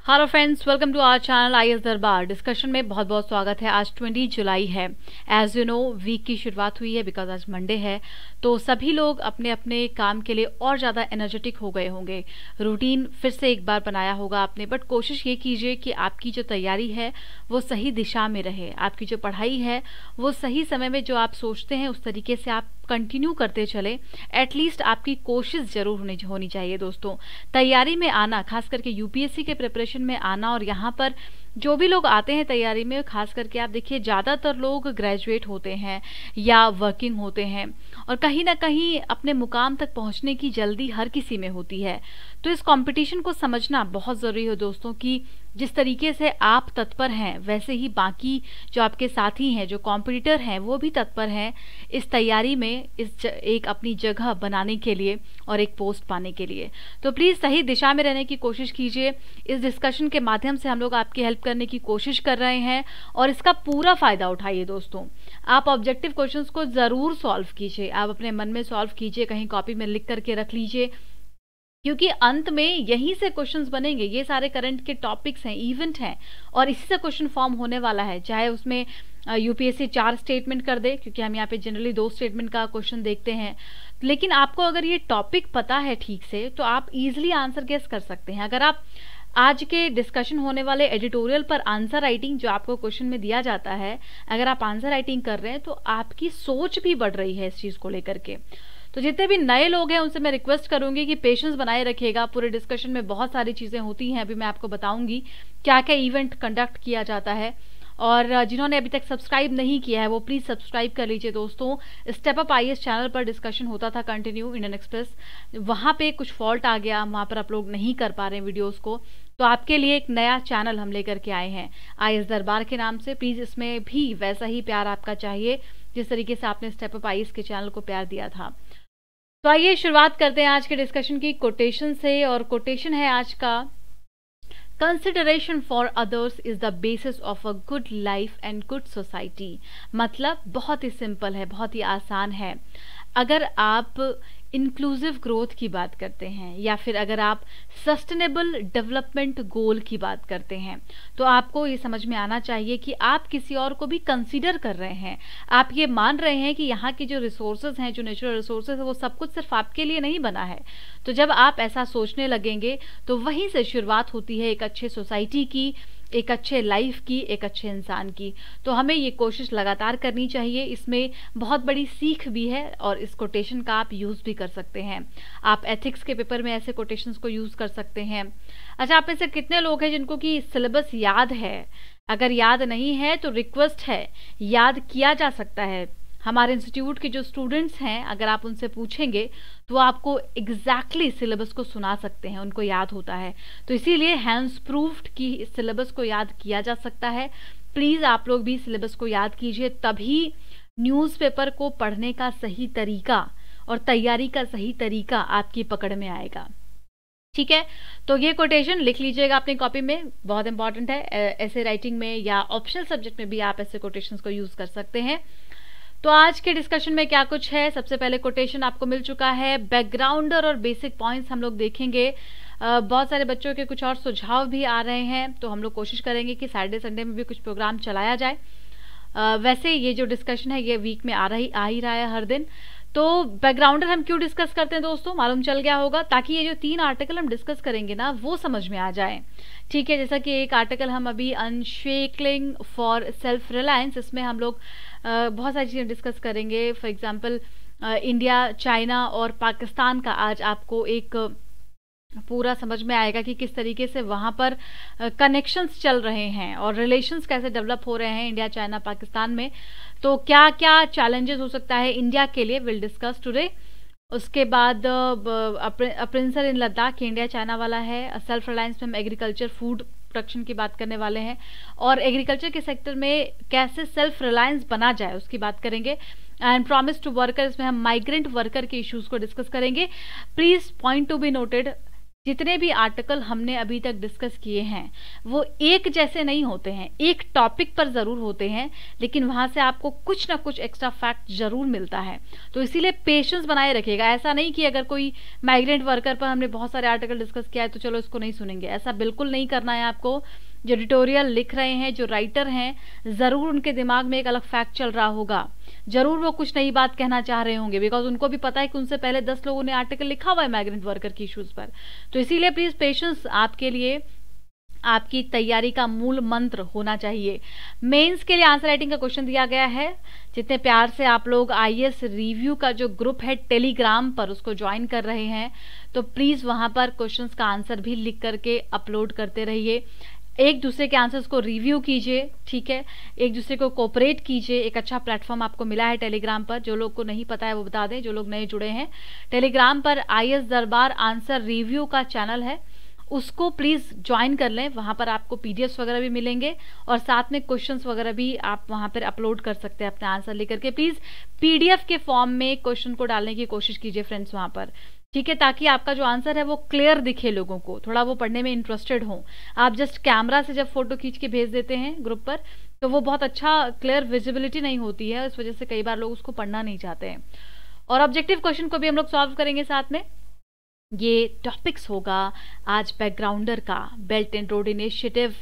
Hello friends, welcome to our channel IAS Darbar. Discussion में बहुत बहुत स्वागत है। आज 20 जुलाई है। एज यू नो, वीक की शुरुआत हुई है बिकॉज आज मंडे है। तो सभी लोग अपने अपने काम के लिए और ज़्यादा एनर्जेटिक हो गए होंगे। रूटीन फिर से एक बार बनाया होगा आपने, बट कोशिश ये कीजिए कि आपकी जो तैयारी है वो सही दिशा में रहे। आपकी जो पढ़ाई है वो सही समय में जो आप सोचते हैं उस तरीके से आप कंटिन्यू करते चले। एटलीस्ट आपकी कोशिश जरूर होनी चाहिए दोस्तों। तैयारी में आना, खास करके यूपीएससी के प्रिपरेशन में आना, और यहाँ पर जो भी लोग आते हैं तैयारी में, खास करके आप देखिए ज़्यादातर लोग ग्रेजुएट होते हैं या वर्किंग होते हैं, और कहीं ना कहीं अपने मुकाम तक पहुंचने की जल्दी हर किसी में होती है। तो इस कंपटीशन को समझना बहुत ज़रूरी है दोस्तों कि जिस तरीके से आप तत्पर हैं वैसे ही बाकी जो आपके साथी हैं, जो कॉम्पिटिटर हैं, वो भी तत्पर हैं इस तैयारी में, एक अपनी जगह बनाने के लिए और एक पोस्ट पाने के लिए। तो प्लीज़ सही दिशा में रहने की कोशिश कीजिए। इस डिस्कशन के माध्यम से हम लोग आपकी हेल्प करने की कोशिश कर रहे हैं और इसका पूरा फ़ायदा उठाइए दोस्तों। आप ऑब्जेक्टिव क्वेश्चंस को ज़रूर सॉल्व कीजिए, आप अपने मन में सॉल्व कीजिए, कहीं कॉपी में लिख करके रख लीजिए, क्योंकि अंत में यहीं से क्वेश्चंस बनेंगे। ये सारे करंट के टॉपिक्स हैं, इवेंट हैं, और इसी से क्वेश्चन फॉर्म होने वाला है। चाहे उसमें यूपीएससी 4 स्टेटमेंट कर दे, क्योंकि हम यहाँ पे जनरली 2 स्टेटमेंट का क्वेश्चन देखते हैं, लेकिन आपको अगर ये टॉपिक पता है ठीक से तो आप इजिली आंसर गेस कर सकते हैं। अगर आप आज के डिस्कशन होने वाले एडिटोरियल पर आंसर राइटिंग जो आपको क्वेश्चन में दिया जाता है, अगर आप आंसर राइटिंग कर रहे हैं तो आपकी सोच भी बढ़ रही है इस चीज़ को लेकर के। तो जितने भी नए लोग हैं उनसे मैं रिक्वेस्ट करूंगी कि पेशेंस बनाए रखिएगा। पूरे डिस्कशन में बहुत सारी चीज़ें होती हैं, अभी मैं आपको बताऊंगी क्या क्या इवेंट कंडक्ट किया जाता है। और जिन्होंने अभी तक सब्सक्राइब नहीं किया है वो प्लीज़ सब्सक्राइब कर लीजिए दोस्तों। स्टेप अप आईएएस चैनल पर डिस्कशन होता था कंटिन्यू, इंडियन एक्सप्रेस, वहाँ पे कुछ फॉल्ट आ गया, वहाँ पर आप लोग नहीं कर पा रहे हैं वीडियोज़ को, तो आपके लिए एक नया चैनल हम लेकर के आए हैं आईएएस दरबार के नाम से। प्लीज़ इसमें भी वैसा ही प्यार आपका चाहिए जिस तरीके से आपने स्टेप अप आईएएस के चैनल को प्यार दिया था। तो आइए शुरुआत करते हैं आज के डिस्कशन की कोटेशन से, और कोटेशन है आज का, consideration for others is the basis of a good life and good society. मतलब बहुत ही सिंपल है, बहुत ही आसान है। अगर आप इंक्लूसिव ग्रोथ की बात करते हैं या फिर अगर आप सस्टेनेबल डेवलपमेंट गोल की बात करते हैं, तो आपको ये समझ में आना चाहिए कि आप किसी और को भी कंसीडर कर रहे हैं। आप ये मान रहे हैं कि यहाँ की जो रिसोर्सेज हैं, जो नेचुरल रिसोर्सेज है, वो सब कुछ सिर्फ आपके लिए नहीं बना है। तो जब आप ऐसा सोचने लगेंगे तो वहीं से शुरुआत होती है एक अच्छे सोसाइटी की, एक अच्छे लाइफ की, एक अच्छे इंसान की। तो हमें ये कोशिश लगातार करनी चाहिए। इसमें बहुत बड़ी सीख भी है और इस कोटेशन का आप यूज़ भी कर सकते हैं। आप एथिक्स के पेपर में ऐसे कोटेशंस को यूज़ कर सकते हैं। अच्छा, आप में से कितने लोग हैं जिनको कि सिलेबस याद है? अगर याद नहीं है तो रिक्वेस्ट है, याद किया जा सकता है। हमारे इंस्टीट्यूट के जो स्टूडेंट्स हैं, अगर आप उनसे पूछेंगे तो आपको एग्जैक्टली सिलेबस को सुना सकते हैं, उनको याद होता है। तो इसीलिए हैंड्स प्रूफ्ड कि सिलेबस को याद किया जा सकता है। प्लीज़ आप लोग भी सिलेबस को याद कीजिए, तभी न्यूज़पेपर को पढ़ने का सही तरीका और तैयारी का सही तरीका आपकी पकड़ में आएगा। ठीक है, तो ये कोटेशन लिख लीजिएगा अपनी कॉपी में, बहुत इंपॉर्टेंट है। ऐसे राइटिंग में या ऑप्शनल सब्जेक्ट में भी आप ऐसे कोटेशंस को यूज़ कर सकते हैं। तो आज के डिस्कशन में क्या कुछ है, सबसे पहले कोटेशन आपको मिल चुका है, बैकग्राउंडर और बेसिक पॉइंट्स हम लोग देखेंगे। बहुत सारे बच्चों के कुछ और सुझाव भी आ रहे हैं, तो हम लोग कोशिश करेंगे कि सैटरडे संडे में भी कुछ प्रोग्राम चलाया जाए। वैसे ये जो डिस्कशन है ये वीक में आ ही रहा है हर दिन। तो बैकग्राउंडर हम क्यों डिस्कस करते हैं दोस्तों, मालूम चल गया होगा, ताकि ये जो 3 आर्टिकल हम डिस्कस करेंगे ना वो समझ में आ जाए। ठीक है, जैसा कि एक आर्टिकल हम अभी अनशेकलिंग फॉर सेल्फ रिलायंस, इसमें हम लोग बहुत सारी चीज़ें डिस्कस करेंगे। फॉर एग्जांपल इंडिया, चाइना और पाकिस्तान का आज आपको एक पूरा समझ में आएगा कि किस तरीके से वहाँ पर कनेक्शंस चल रहे हैं और रिलेशंस कैसे डेवलप हो रहे हैं इंडिया, चाइना, पाकिस्तान में। तो क्या क्या चैलेंजेस हो सकता है इंडिया के लिए, विल डिस्कस टुडे। उसके बाद प्रिंसर इन लद्दाख, इंडिया चाइना वाला है। सेल्फ रिलायंस में हम एग्रीकल्चर, फूड प्रोडक्शन की बात करने वाले हैं, और एग्रीकल्चर के सेक्टर में कैसे सेल्फ रिलायंस बना जाए उसकी बात करेंगे। एंड प्रॉमिस टू वर्कर, इसमें हम माइग्रेंट वर्कर के इश्यूज को डिस्कस करेंगे। Please point to be noted, जितने भी आर्टिकल हमने अभी तक डिस्कस किए हैं वो एक जैसे नहीं होते हैं, एक टॉपिक पर ज़रूर होते हैं, लेकिन वहाँ से आपको कुछ ना कुछ एक्स्ट्रा फैक्ट ज़रूर मिलता है। तो इसीलिए पेशेंस बनाए रखिएगा। ऐसा नहीं कि अगर कोई माइग्रेंट वर्कर पर हमने बहुत सारे आर्टिकल डिस्कस किया है तो चलो इसको नहीं सुनेंगे, ऐसा बिल्कुल नहीं करना है आपको। जो एडिटोरियल लिख रहे हैं, जो राइटर हैं, ज़रूर उनके दिमाग में एक अलग फैक्ट चल रहा होगा, ज़रूर वो कुछ नई बात कहना चाह रहे होंगे, बिकॉज उनको भी पता है कि उनसे पहले 10 लोगों ने आर्टिकल लिखा हुआ है माइग्रेंट वर्कर की इश्यूज़ पर। तो इसीलिए प्लीज़ पेशेंस आपके लिए आपकी तैयारी का मूल मंत्र होना चाहिए। मेंस के लिए आंसर राइटिंग का क्वेश्चन दिया गया है। जितने प्यार से आप लोग आईएएस रिव्यू का जो ग्रुप है टेलीग्राम पर उसको ज्वाइन कर रहे हैं, तो प्लीज़ वहाँ पर क्वेश्चंस का आंसर भी लिख करके अपलोड करते रहिए। एक दूसरे के आंसर्स को रिव्यू कीजिए, ठीक है, एक दूसरे को कोऑपरेट कीजिए। एक अच्छा प्लेटफॉर्म आपको मिला है टेलीग्राम पर, जो लोग को नहीं पता है वो बता दें, जो लोग नए जुड़े हैं। टेलीग्राम पर आईएएस दरबार आंसर रिव्यू का चैनल है, उसको प्लीज़ ज्वाइन कर लें। वहाँ पर आपको पीडीएफ्स वगैरह भी मिलेंगे और साथ में क्वेश्चंस वगैरह भी आप वहाँ पर अपलोड कर सकते हैं अपने आंसर लेकर के। प्लीज़ पीडीएफ के फॉर्म में क्वेश्चन को डालने की कोशिश कीजिए फ्रेंड्स वहाँ पर, ठीक है, ताकि आपका जो आंसर है वो क्लियर दिखे, लोगों को थोड़ा वो पढ़ने में इंटरेस्टेड हो। आप जस्ट कैमरा से जब फोटो खींच के भेज देते हैं ग्रुप पर तो वो बहुत अच्छा क्लियर विजिबिलिटी नहीं होती है, इस वजह से कई बार लोग उसको पढ़ना नहीं चाहते हैं। और ऑब्जेक्टिव क्वेश्चन को भी हम लोग सॉल्व करेंगे साथ में। ये टॉपिक्स होगा आज बैकग्राउंडर का, बेल्ट एंड रोड इनिशिएटिव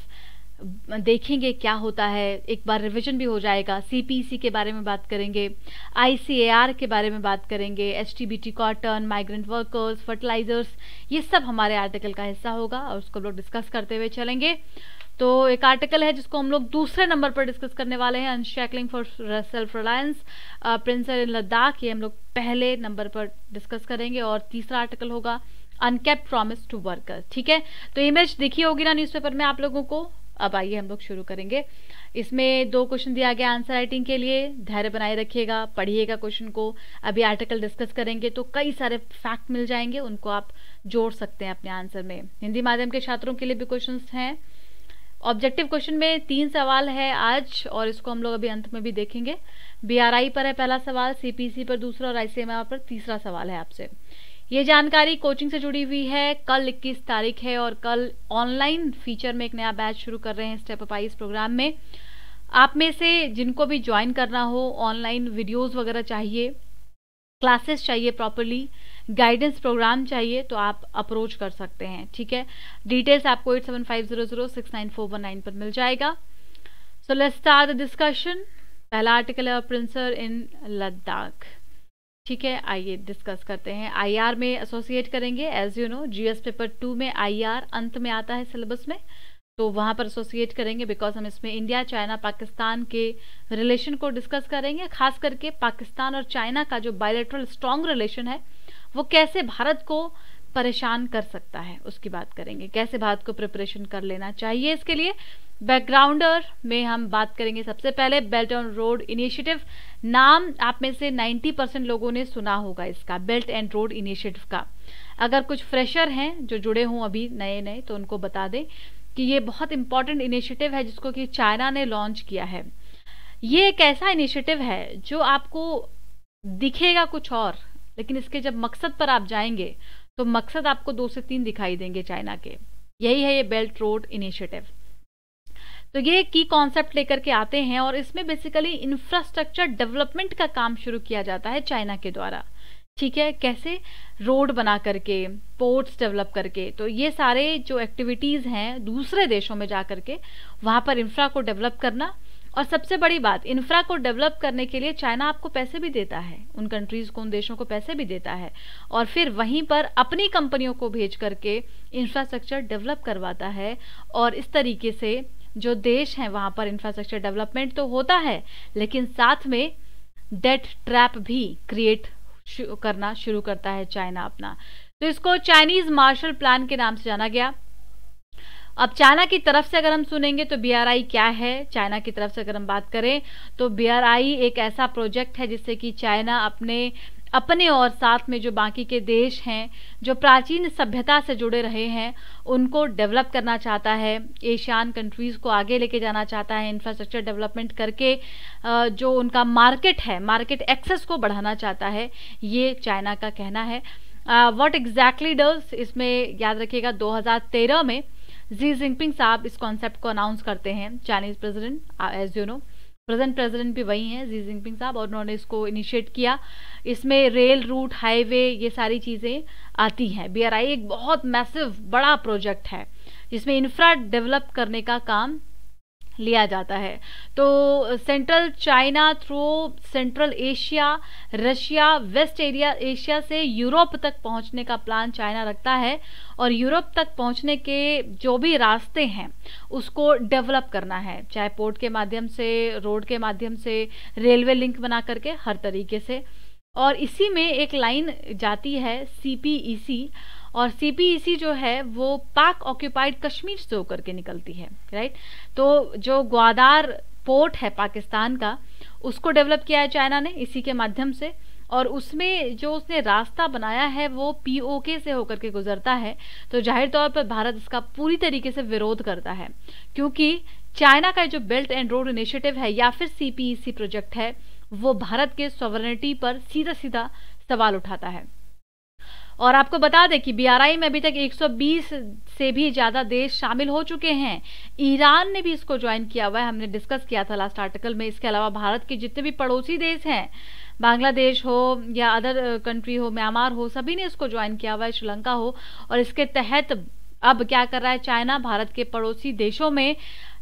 देखेंगे क्या होता है, एक बार रिवीजन भी हो जाएगा। सीपीसी के बारे में बात करेंगे, आईसीएआर के बारे में बात करेंगे, HTBT cotton, migrant workers, fertilisers, ये सब हमारे आर्टिकल का हिस्सा होगा और उसको हम लोग डिस्कस करते हुए चलेंगे। तो एक आर्टिकल है जिसको हम लोग दूसरे नंबर पर डिस्कस करने वाले हैं, unshackling for self reliance princes in Ladakh, ये हम लोग पहले नंबर पर डिस्कस करेंगे। और तीसरा आर्टिकल होगा अनकेप्ट प्रॉमिस टू वर्कर, ठीक है। तो इमेज दिखी होगी ना न्यूज़पेपर में आप लोगों को। अब आइए हम लोग शुरू करेंगे। इसमें 2 क्वेश्चन दिया गया आंसर राइटिंग के लिए, धैर्य बनाए रखिएगा, पढ़िएगा क्वेश्चन को। अभी आर्टिकल डिस्कस करेंगे तो कई सारे फैक्ट मिल जाएंगे, उनको आप जोड़ सकते हैं अपने आंसर में। हिंदी माध्यम के छात्रों के लिए भी क्वेश्चंस हैं। ऑब्जेक्टिव क्वेश्चन में 3 सवाल है आज और इसको हम लोग अभी अंत में भी देखेंगे। बीआरआई पर है पहला सवाल, सीपीसी पर दूसरा और आईसीएमआर पर तीसरा सवाल है आपसे। ये जानकारी कोचिंग से जुड़ी हुई है। कल 21 तारीख है और कल ऑनलाइन फीचर में एक नया बैच शुरू कर रहे हैं स्टेप अप आईएएस प्रोग्राम में। आप में से जिनको भी ज्वाइन करना हो, ऑनलाइन वीडियोस वगैरह चाहिए, क्लासेस चाहिए, प्रॉपरली गाइडेंस प्रोग्राम चाहिए, तो आप अप्रोच कर सकते हैं, ठीक है। डिटेल्स आपको 8750069419 पर मिल जाएगा। So let's start the discussion. पहला आर्टिकल है प्रिंसेस इन लद्दाख, ठीक है। आइए डिस्कस करते हैं। आईआर में एसोसिएट करेंगे, as you know GS paper 2 में आईआर अंत में आता है सिलेबस में, तो वहाँ पर एसोसिएट करेंगे बिकॉज हम इसमें इंडिया, चाइना, पाकिस्तान के रिलेशन को डिस्कस करेंगे। खास करके पाकिस्तान और चाइना का जो बायलैटरल स्ट्रॉन्ग रिलेशन है वो कैसे भारत को परेशान कर सकता है उसकी बात करेंगे, कैसे भारत को प्रिपरेशन कर लेना चाहिए इसके लिए। बैकग्राउंडर में हम बात करेंगे सबसे पहले बेल्ट एंड रोड इनिशिएटिव। नाम आप में से 90% लोगों ने सुना होगा इसका, बेल्ट एंड रोड इनिशिएटिव का। अगर कुछ फ्रेशर हैं जो जुड़े हों अभी नए नए तो उनको बता दें कि ये बहुत इंपॉर्टेंट इनिशिएटिव है जिसको कि चाइना ने लॉन्च किया है। ये एक ऐसा इनिशिएटिव है जो आपको दिखेगा कुछ और, लेकिन इसके जब मकसद पर आप जाएंगे तो मकसद आपको 2 से 3 दिखाई देंगे चाइना के। यही है ये बेल्ट रोड इनिशिएटिव। तो ये की कॉन्सेप्ट लेकर के आते हैं और इसमें बेसिकली इंफ्रास्ट्रक्चर डेवलपमेंट का काम शुरू किया जाता है चाइना के द्वारा, ठीक है। कैसे? रोड बना करके, पोर्ट्स डेवलप करके। तो ये सारे जो एक्टिविटीज़ हैं दूसरे देशों में जा करके वहाँ पर इंफ्रा को डेवलप करना। और सबसे बड़ी बात, इंफ्रा को डेवलप करने के लिए चाइना आपको पैसे भी देता है, उन कंट्रीज़ को, उन देशों को पैसे भी देता है और फिर वहीं पर अपनी कंपनियों को भेज करके इंफ्रास्ट्रक्चर डेवलप करवाता है। और इस तरीके से जो देश हैं वहाँ पर इंफ्रास्ट्रक्चर डेवलपमेंट तो होता है, लेकिन साथ में डेट ट्रैप भी क्रिएट करना शुरू करता है चाइना अपना। तो इसको चाइनीज मार्शल प्लान के नाम से जाना गया। अब चाइना की तरफ से अगर हम सुनेंगे तो बीआरआई क्या है, चाइना की तरफ से अगर हम बात करें तो बीआरआई एक ऐसा प्रोजेक्ट है जिससे कि चाइना अपने और साथ में जो बाकी के देश हैं जो प्राचीन सभ्यता से जुड़े रहे हैं उनको डेवलप करना चाहता है, एशियान कंट्रीज़ को आगे लेके जाना चाहता है, इंफ्रास्ट्रक्चर डेवलपमेंट करके जो उनका मार्केट है, मार्केट एक्सेस को बढ़ाना चाहता है, ये चाइना का कहना है। व्हाट एग्जैक्टली डज, इसमें याद रखिएगा 2013 में जी जिनपिंग साहब इस कॉन्सेप्ट को अनाउंस करते हैं, Chinese president, as you know present president भी वही हैं जी जिनपिंग साहब, और उन्होंने इसको इनिशिएट किया। इसमें रेल रूट, हाईवे, ये सारी चीज़ें आती हैं। बीआरआई एक बहुत मैसिव बड़ा प्रोजेक्ट है जिसमें इंफ्रा डेवलप करने का काम लिया जाता है। तो central China through central Asia, Russia, west Asia से यूरोप तक पहुंचने का प्लान चाइना रखता है, और यूरोप तक पहुंचने के जो भी रास्ते हैं उसको डेवलप करना है, चाहे पोर्ट के माध्यम से, रोड के माध्यम से, रेलवे लिंक बना करके, हर तरीके से। और इसी में एक लाइन जाती है सीपीईसी, और सीपीईसी जो है वो पाक ऑक्यूपाइड कश्मीर से होकर के निकलती है, राइट। तो जो ग्वादार पोर्ट है पाकिस्तान का, उसको डेवलप किया है चाइना ने इसी के माध्यम से, और उसमें जो उसने रास्ता बनाया है वो पीओके से होकर के गुजरता है। तो जाहिर तौर पर भारत इसका पूरी तरीके से विरोध करता है, क्योंकि चाइना का जो बेल्ट एंड रोड इनिशिएटिव है या फिर सीपीईसी प्रोजेक्ट है, वो भारत के सॉवरेनिटी पर सीधा सीधा सवाल उठाता है। और आपको बता दें कि बीआरआई में अभी तक 120 से भी ज़्यादा देश शामिल हो चुके हैं। ईरान ने भी इसको ज्वाइन किया हुआ है, हमने डिस्कस किया था लास्ट आर्टिकल में। इसके अलावा भारत के जितने भी पड़ोसी देश हैं, बांग्लादेश हो या अदर कंट्री हो, म्यांमार हो, सभी ने इसको ज्वाइन किया हुआ है, श्रीलंका हो। और इसके तहत अब क्या कर रहा है चाइना, भारत के पड़ोसी देशों में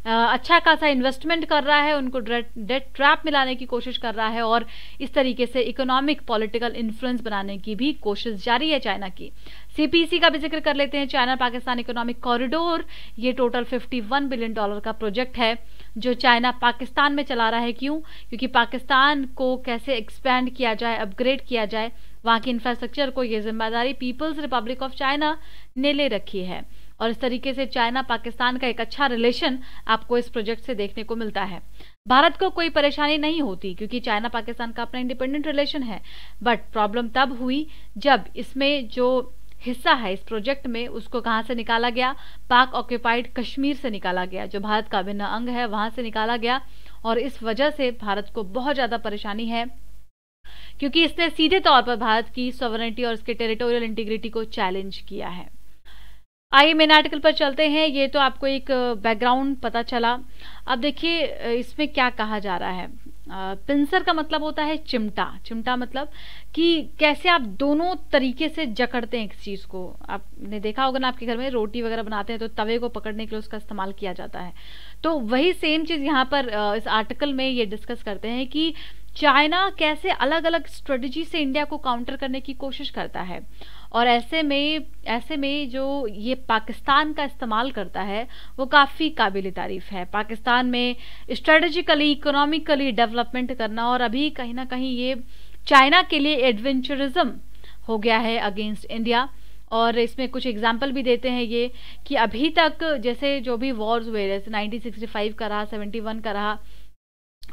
अच्छा खासा इन्वेस्टमेंट कर रहा है, उनको डेट ट्रैप में लाने की कोशिश कर रहा है, और इस तरीके से इकोनॉमिक पॉलिटिकल इन्फ्लुएंस बनाने की भी कोशिश जारी है चाइना की। सीपीसी का भी जिक्र कर लेते हैं, चाइना पाकिस्तान इकोनॉमिक कॉरिडोर। ये टोटल $51 बिलियन का प्रोजेक्ट है जो चाइना पाकिस्तान में चला रहा है। क्यों? क्योंकि पाकिस्तान को कैसे एक्सपैंड किया जाए, अपग्रेड किया जाए, वहाँ की इंफ्रास्ट्रक्चर को, ये जिम्मेदारी पीपल्स रिपब्लिक ऑफ चाइना ने ले रखी है। और इस तरीके से चाइना पाकिस्तान का एक अच्छा रिलेशन आपको इस प्रोजेक्ट से देखने को मिलता है। भारत को कोई परेशानी नहीं होती क्योंकि चाइना पाकिस्तान का अपना इंडिपेंडेंट रिलेशन है, बट प्रॉब्लम तब हुई जब इसमें जो हिस्सा है इस प्रोजेक्ट में, उसको कहाँ से निकाला गया? पाक ऑक्यूपाइड कश्मीर से निकाला गया, जो भारत का अभिन्न अंग है, वहां से निकाला गया। और इस वजह से भारत को बहुत ज़्यादा परेशानी है, क्योंकि इसने सीधे तौर पर भारत की सॉवरेनिटी और इसके टेरिटोरियल इंटीग्रिटी को चैलेंज किया है। आइए मेन आर्टिकल पर चलते हैं। ये तो आपको एक बैकग्राउंड पता चला। अब देखिए इसमें क्या कहा जा रहा है। पिंसर का मतलब होता है चिमटा। चिमटा मतलब कि कैसे आप दोनों तरीके से जकड़ते हैं एक चीज को। आपने देखा होगा ना, आपके घर में रोटी वगैरह बनाते हैं तो तवे को पकड़ने के लिए उसका इस्तेमाल किया जाता है। तो वही सेम चीज यहाँ पर इस आर्टिकल में ये डिस्कस करते हैं कि चाइना कैसे अलग अलग स्ट्रेटजी से इंडिया को काउंटर करने की कोशिश करता है, और ऐसे में जो ये पाकिस्तान का इस्तेमाल करता है वो काफ़ी काबिल तारीफ है। पाकिस्तान में स्ट्रेटेजिकली, इकोनॉमिकली डेवलपमेंट करना, और अभी कहीं ना कहीं ये चाइना के लिए एडवेंचरिज्म हो गया है अगेंस्ट इंडिया। और इसमें कुछ एग्जाम्पल भी देते हैं ये कि अभी तक जैसे जो भी वॉर्स हुए, जैसे 1965 का रहा, 71 का रहा,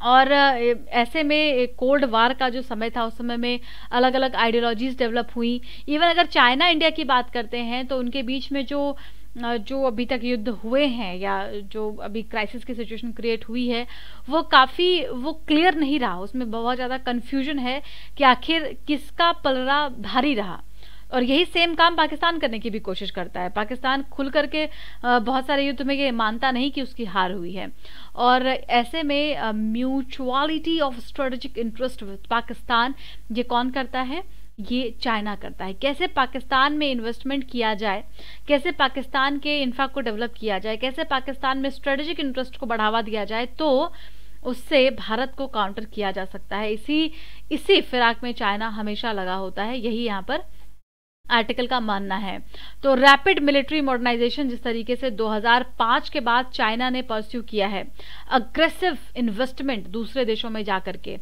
और ऐसे में कोल्ड वार का जो समय था उस समय में अलग अलग आइडियोलॉजीज डेवलप हुई। इवन अगर चाइना इंडिया की बात करते हैं तो उनके बीच में जो अभी तक युद्ध हुए हैं या जो अभी क्राइसिस की सिचुएशन क्रिएट हुई है, वो क्लियर नहीं रहा। उसमें बहुत ज़्यादा कन्फ्यूजन है कि आखिर किसका पलड़ा भारी रहा। और यही सेम काम पाकिस्तान करने की भी कोशिश करता है। पाकिस्तान खुल करके बहुत सारे युद्ध में ये मानता नहीं कि उसकी हार हुई है। और ऐसे में mutuality of strategic interest with Pakistan, ये कौन करता है? ये चाइना करता है। कैसे पाकिस्तान में इन्वेस्टमेंट किया जाए, कैसे पाकिस्तान के इंफ्रा को डेवलप किया जाए, कैसे पाकिस्तान में स्ट्रेटेजिक इंटरेस्ट को बढ़ावा दिया जाए, तो उससे भारत को काउंटर किया जा सकता है। इसी फिराक में चाइना हमेशा लगा होता है, यही यहाँ पर आर्टिकल का मानना है। तो रैपिड मिलिट्री मॉडर्नाइजेशन जिस तरीके से 2005 के बाद चाइना ने परस्यू किया है, अग्रेसिव इन्वेस्टमेंट दूसरे देशों में जाकर के,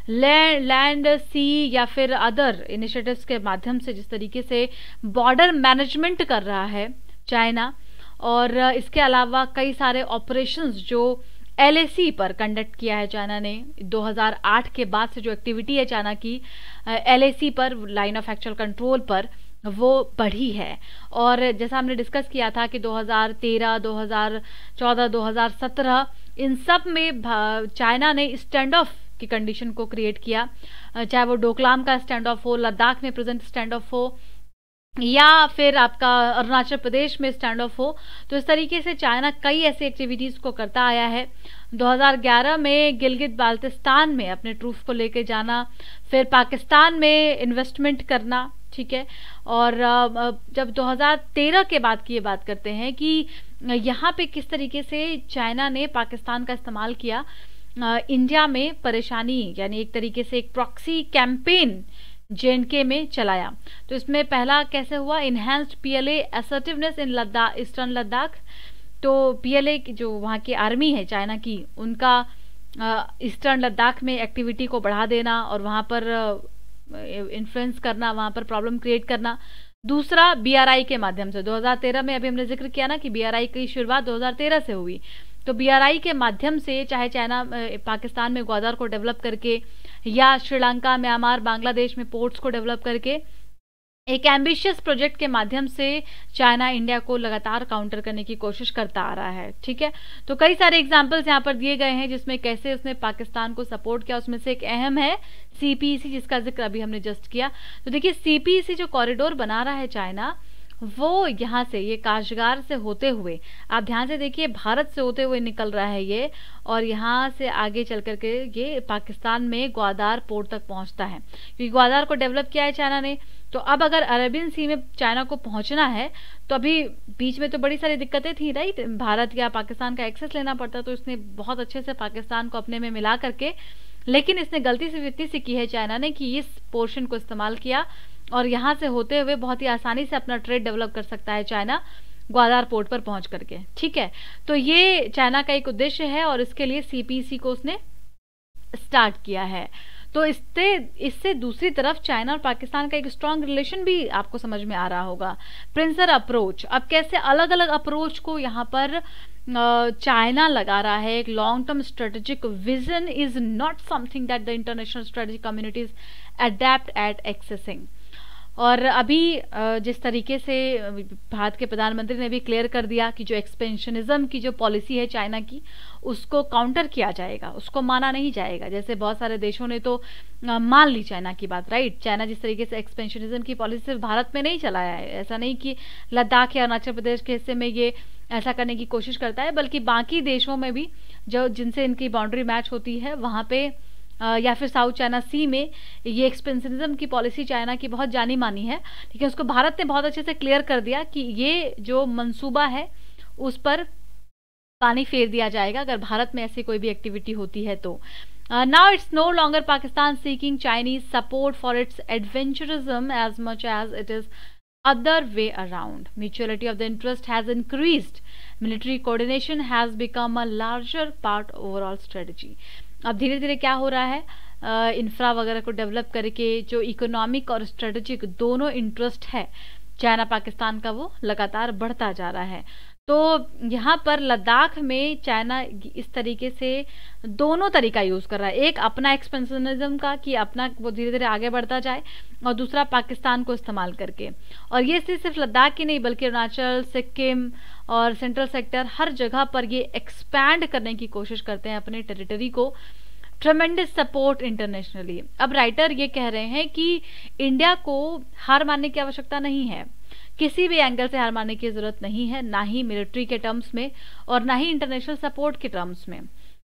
लैंड, सी या फिर अदर इनिशिएटिव्स के माध्यम से जिस तरीके से बॉर्डर मैनेजमेंट कर रहा है चाइना, और इसके अलावा कई सारे ऑपरेशंस जो LAC पर कंडक्ट किया है चाइना ने 2008 के बाद से, जो एक्टिविटी है चाइना की LAC पर, लाइन ऑफ एक्चुअल कंट्रोल पर, वो बढ़ी है। और जैसा हमने डिस्कस किया था कि 2013, 2014, 2017 इन सब में चाइना ने स्टैंड ऑफ की कंडीशन को क्रिएट किया, चाहे वो डोकलाम का स्टैंड ऑफ हो, लद्दाख में प्रेजेंट स्टैंड ऑफ हो, या फिर आपका अरुणाचल प्रदेश में स्टैंड ऑफ हो। तो इस तरीके से चाइना कई ऐसी एक्टिविटीज़ को करता आया है। 2011 में गिलगित बाल्टिस्तान में अपने ट्रूप्स को लेके जाना, फिर पाकिस्तान में इन्वेस्टमेंट करना, ठीक है। और जब 2013 के बाद की ये बात करते हैं कि यहाँ पे किस तरीके से चाइना ने पाकिस्तान का इस्तेमाल किया इंडिया में परेशानी, यानी एक तरीके से एक प्रॉक्सी कैंपेन जेएनके में चलाया। तो इसमें पहला कैसे हुआ, इनहेंस्ड पीएलए असर्टिवनेस इन लद्दाख, ईस्टर्न लद्दाख। तो पीएलए जो वहाँ की आर्मी है चाइना की, उनका ईस्टर्न लद्दाख में एक्टिविटी को बढ़ा देना और वहाँ पर इन्फ्लुएंस करना, वहाँ पर प्रॉब्लम क्रिएट करना। दूसरा बीआरआई के माध्यम से, 2013 में अभी हमने जिक्र किया ना कि बीआरआई की शुरुआत 2013 से हुई। तो बीआरआई के माध्यम से चाहे चाइना पाकिस्तान में ग्वादर को डेवलप करके या श्रीलंका, म्यांमार, बांग्लादेश में पोर्ट्स को डेवलप करके एक एम्बिशियस प्रोजेक्ट के माध्यम से चाइना इंडिया को लगातार काउंटर करने की कोशिश करता आ रहा है, ठीक है। तो कई सारे एग्जांपल्स यहाँ पर दिए गए हैं जिसमें कैसे उसने पाकिस्तान को सपोर्ट किया। उसमें से एक अहम है सीपीईसी, जिसका जिक्र अभी हमने जस्ट किया। तो देखिए सीपीईसी जो कॉरिडोर बना रहा है चाइना, वो यहाँ से, ये काशगार से होते हुए, आप ध्यान से देखिए, भारत से होते हुए निकल रहा है ये, और यहाँ से आगे चल करके ये पाकिस्तान में ग्वादर पोर्ट तक पहुँचता है, क्योंकि ग्वादर को डेवलप किया है चाइना ने। तो अब अगर अरेबियन सी में चाइना को पहुंचना है तो अभी बीच में तो बड़ी सारी दिक्कतें थी, राइट, भारत या पाकिस्तान का एक्सेस लेना पड़ता। तो इसने बहुत अच्छे से पाकिस्तान को अपने में मिला करके, लेकिन इसने गलती से इतनी सी की है चाइना ने कि इस पोर्शन को इस्तेमाल किया और यहाँ से होते हुए बहुत ही आसानी से अपना ट्रेड डेवलप कर सकता है चाइना ग्वादर पोर्ट पर पहुंच करके, ठीक है। तो ये चाइना का एक उद्देश्य है और इसके लिए सीपीसी को उसने स्टार्ट किया है। तो इससे दूसरी तरफ चाइना और पाकिस्तान का एक स्ट्रांग रिलेशन भी आपको समझ में आ रहा होगा। प्रिंसर अप्रोच, अब कैसे अलग अलग अप्रोच को यहाँ पर चाइना लगा रहा है। एक long term strategic vision is not something that the international strategic communities adept at accessing. और अभी जिस तरीके से भारत के प्रधानमंत्री ने भी क्लियर कर दिया कि जो एक्सपेंशनिज्म की जो पॉलिसी है चाइना की, उसको काउंटर किया जाएगा, उसको माना नहीं जाएगा। जैसे बहुत सारे देशों ने तो मान ली चाइना की बात, राइट। चाइना जिस तरीके से एक्सपेंशनिज्म की पॉलिसी सिर्फ भारत में नहीं चलाया है, ऐसा नहीं कि लद्दाख या अरुणाचल प्रदेश के हिस्से में ये ऐसा करने की कोशिश करता है, बल्कि बाकी देशों में भी जो जिनसे इनकी बाउंड्री मैच होती है वहाँ पे या फिर साउथ चाइना सी में ये एक्सपेंशनिज्म की पॉलिसी चाइना की बहुत जानी मानी है। लेकिन उसको भारत ने बहुत अच्छे से क्लियर कर दिया कि ये जो मंसूबा है उस पर पानी फेर दिया जाएगा अगर भारत में ऐसी कोई भी एक्टिविटी होती है तो। Now it's no longer Pakistan seeking Chinese support for its adventurism as much as it is other way around. Mutuality of the interest has increased. Military coordination has become a larger part overall strategy. अब धीरे धीरे क्या हो रहा है, infra वगैरह को develop करके जो इकोनॉमिक और स्ट्रेटेजिक दोनों इंटरेस्ट है चाइना पाकिस्तान का, वो लगातार बढ़ता जा रहा है। तो यहाँ पर लद्दाख में चाइना इस तरीके से दोनों तरीका यूज़ कर रहा है, एक अपना एक्सपेंशनिज्म का कि अपना वो धीरे धीरे आगे बढ़ता जाए, और दूसरा पाकिस्तान को इस्तेमाल करके। और ये सिर्फ लद्दाख की नहीं बल्कि अरुणाचल, सिक्किम और सेंट्रल सेक्टर, हर जगह पर ये एक्सपैंड करने की कोशिश करते हैं अपने टेरिटरी को। ट्रेमेंडस सपोर्ट इंटरनेशनली। अब राइटर ये कह रहे हैं कि इंडिया को हार मानने की आवश्यकता नहीं है, किसी भी एंगल से हार मानने की जरूरत नहीं है, ना ही मिलिट्री के टर्म्स में और ना ही इंटरनेशनल सपोर्ट के टर्म्स में।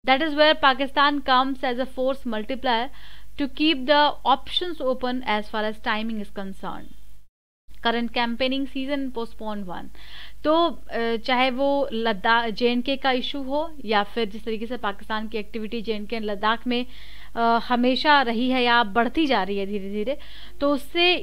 That is where Pakistan comes as a force multiplier to keep the options open as far as timing is concern. Current campaigning season postpone one. तो चाहे वो लद्दाख जेएनके का इशू हो या फिर जिस तरीके से पाकिस्तान की एक्टिविटी जेएनके लद्दाख में हमेशा रही है या बढ़ती जा रही है धीरे धीरे, तो उससे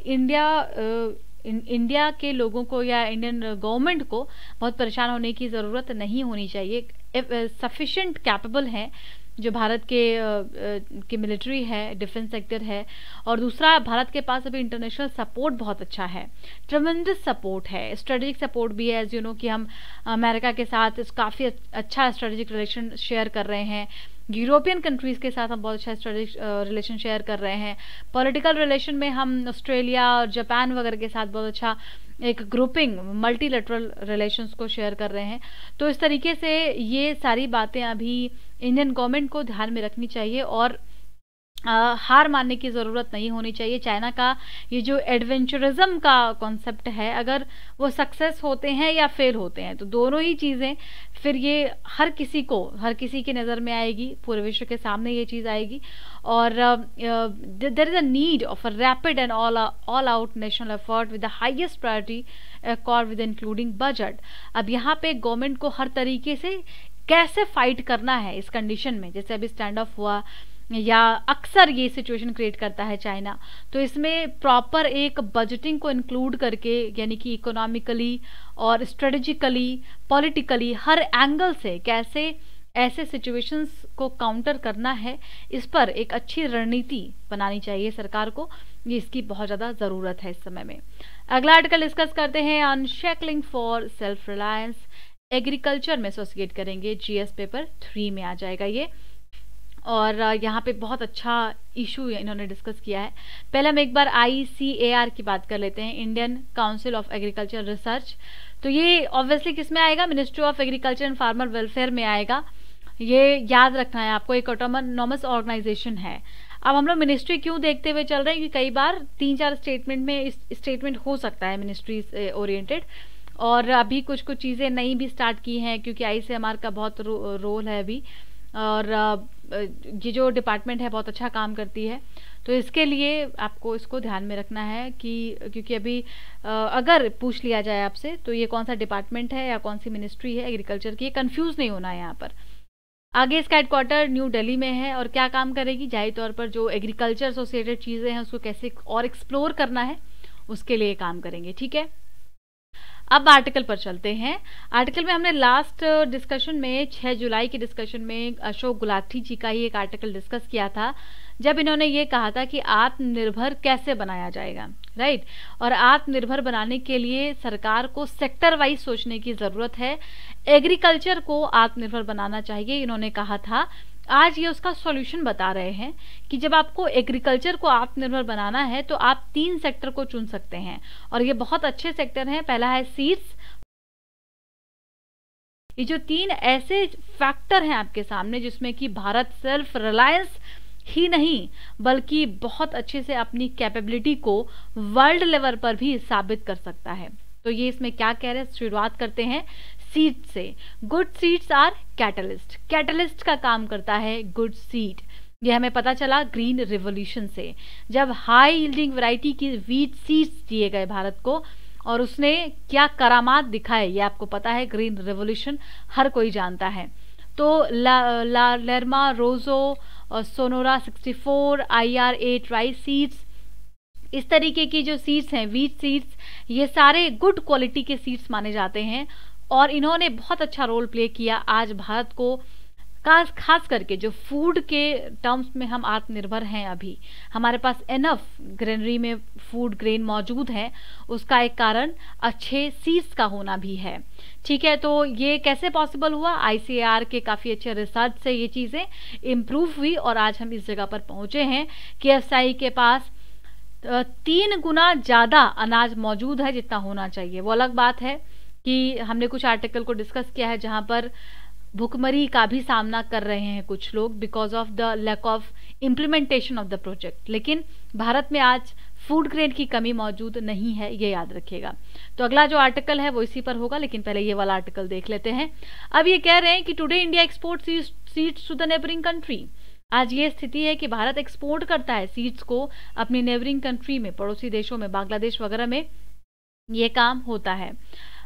इंडिया के लोगों को या इंडियन गवर्नमेंट को बहुत परेशान होने की ज़रूरत नहीं होनी चाहिए। सफिशिएंट कैपेबल है जो भारत के मिलिट्री है, डिफेंस सेक्टर है, और दूसरा भारत के पास अभी इंटरनेशनल सपोर्ट बहुत अच्छा है, ट्रेमेंडस सपोर्ट है, स्ट्रेटेजिक सपोर्ट भी है। एज यू नो कि हम अमेरिका के साथ काफ़ी अच्छा स्ट्रेटेजिक रिलेशन शेयर कर रहे हैं, यूरोपियन कंट्रीज़ के साथ हम बहुत अच्छा स्ट्रेटेजिक रिलेशन शेयर कर रहे हैं, पॉलिटिकल रिलेशन में हम ऑस्ट्रेलिया और जापान वगैरह के साथ बहुत अच्छा एक ग्रुपिंग मल्टीलेटरल रिलेशंस को शेयर कर रहे हैं। तो इस तरीके से ये सारी बातें अभी इंडियन गवर्नमेंट को ध्यान में रखनी चाहिए और हार मानने की ज़रूरत नहीं होनी चाहिए। चाइना का ये जो एडवेंचरिज्म का कॉन्सेप्ट है, अगर वो सक्सेस होते हैं या फेल होते हैं तो दोनों ही चीज़ें फिर ये हर किसी की नज़र में आएगी, पूरे विश्व के सामने ये चीज़ आएगी। और there is a need of a rapid and all out national effort with the highest priority call with including budget. अब यहाँ पे गवर्नमेंट को हर तरीके से कैसे फाइट करना है इस कंडीशन में, जैसे अभी स्टैंड ऑफ हुआ या अक्सर ये सिचुएशन क्रिएट करता है चाइना, तो इसमें प्रॉपर एक बजटिंग को इंक्लूड करके, यानी कि इकोनॉमिकली और स्ट्रेटेजिकली, पॉलिटिकली, हर एंगल से कैसे ऐसे सिचुएशंस को काउंटर करना है, इस पर एक अच्छी रणनीति बनानी चाहिए सरकार को। ये इसकी बहुत ज़्यादा ज़रूरत है इस समय में। अगला आर्टिकल डिस्कस करते हैं, unshackling for self Reliance. Agriculture में एसोसिएट करेंगे, जीएस पेपर 3 में आ जाएगा ये। और यहाँ पे बहुत अच्छा इशू इन्होंने डिस्कस किया है। पहले हम एक बार ICAR की बात कर लेते हैं, Indian council of agriculture research. तो ये ऑब्वियसली किस में आएगा, ministry of agriculture and farmer welfare में आएगा। ये याद रखना है आपको, एक ऑटोनॉमस ऑर्गेनाइजेशन है। अब हम लोग मिनिस्ट्री क्यों देखते हुए चल रहे हैं, क्योंकि कई बार 3-4 स्टेटमेंट में स्टेटमेंट हो सकता है मिनिस्ट्री ओरिएंटेड, और अभी कुछ चीज़ें नई भी स्टार्ट की हैं क्योंकि ICMR का बहुत रोल है अभी, और ये जो डिपार्टमेंट है बहुत अच्छा काम करती है। तो इसके लिए आपको इसको ध्यान में रखना है कि क्योंकि अभी अगर पूछ लिया जाए आपसे तो ये कौन सा डिपार्टमेंट है या कौन सी मिनिस्ट्री है एग्रीकल्चर की, कंफ्यूज नहीं होना है यहाँ पर। आगे इसका हेडक्वार्टर न्यू दिल्ली में है, और क्या काम करेगी, जाहिर तौर पर जो एग्रीकल्चर एसोसिएटेड चीज़ें हैं उसको कैसे और एक्सप्लोर करना है उसके लिए काम करेंगे। ठीक है, अब आर्टिकल पर चलते हैं। आर्टिकल में हमने लास्ट डिस्कशन में 6 जुलाई के डिस्कशन में अशोक गुलाटी जी का ही एक आर्टिकल डिस्कस किया था, जब इन्होंने ये कहा था कि आत्मनिर्भर कैसे बनाया जाएगा, राइट। और आत्मनिर्भर बनाने के लिए सरकार को सेक्टर वाइज सोचने की ज़रूरत है, एग्रीकल्चर को आत्मनिर्भर बनाना चाहिए इन्होंने कहा था। आज ये उसका सॉल्यूशन बता रहे हैं कि जब आपको एग्रीकल्चर को आत्मनिर्भर बनाना है तो आप 3 सेक्टर को चुन सकते हैं, और ये बहुत अच्छे सेक्टर हैं। पहला है सीड्स। ये जो 3 ऐसे फैक्टर हैं आपके सामने जिसमें कि भारत सेल्फ रिलायंस ही नहीं बल्कि बहुत अच्छे से अपनी कैपेबिलिटी को वर्ल्ड लेवल पर भी साबित कर सकता है। तो ये इसमें क्या कह रहे हैं, शुरुआत करते हैं सीड से। Good seeds are catalyst. Catalyst का काम करता है गुड सीड। ये हमें पता चला ग्रीन रिवॉल्यूशन से, जब हाई यील्डिंग वैरायटी की वीट सीड्स दिए गए भारत को, और उसने क्या करामात दिखाए ये आपको पता है। ग्रीन रिवॉल्यूशन हर कोई जानता है। तो लर्मा, रोजो, सोनोरा 64, IR8 राइस सीड्स, इस तरीके की जो सीड्स हैं वीट सीड्स, ये सारे गुड क्वालिटी के सीड्स माने जाते हैं, और इन्होंने बहुत अच्छा रोल प्ले किया आज भारत को। खास करके जो फूड के टर्म्स में हम आत्मनिर्भर हैं, अभी हमारे पास एनफ ग्रेनरी में फूड ग्रेन मौजूद है, उसका एक कारण अच्छे सीड्स का होना भी है। ठीक है, तो ये कैसे पॉसिबल हुआ, ICAR के काफ़ी अच्छे रिसर्च से ये चीज़ें इम्प्रूव हुई, और आज हम इस जगह पर पहुँचे हैं कि FSI के पास 3 गुना ज़्यादा अनाज मौजूद है जितना होना चाहिए। वो अलग बात है कि हमने कुछ आर्टिकल को डिस्कस किया है जहाँ पर भुखमरी का भी सामना कर रहे हैं कुछ लोग because of the lack of implementation of the project, लेकिन भारत में आज फूड ग्रेन की कमी मौजूद नहीं है, ये याद रखिएगा। तो अगला जो आर्टिकल है वो इसी पर होगा, लेकिन पहले ये वाला आर्टिकल देख लेते हैं। अब ये कह रहे हैं कि today India export seeds to the neighbouring country. आज ये स्थिति है कि भारत एक्सपोर्ट करता है सीड्स को अपनी नेबरिंग कंट्री में, पड़ोसी देशों में, बांग्लादेश वगैरह में ये काम होता है।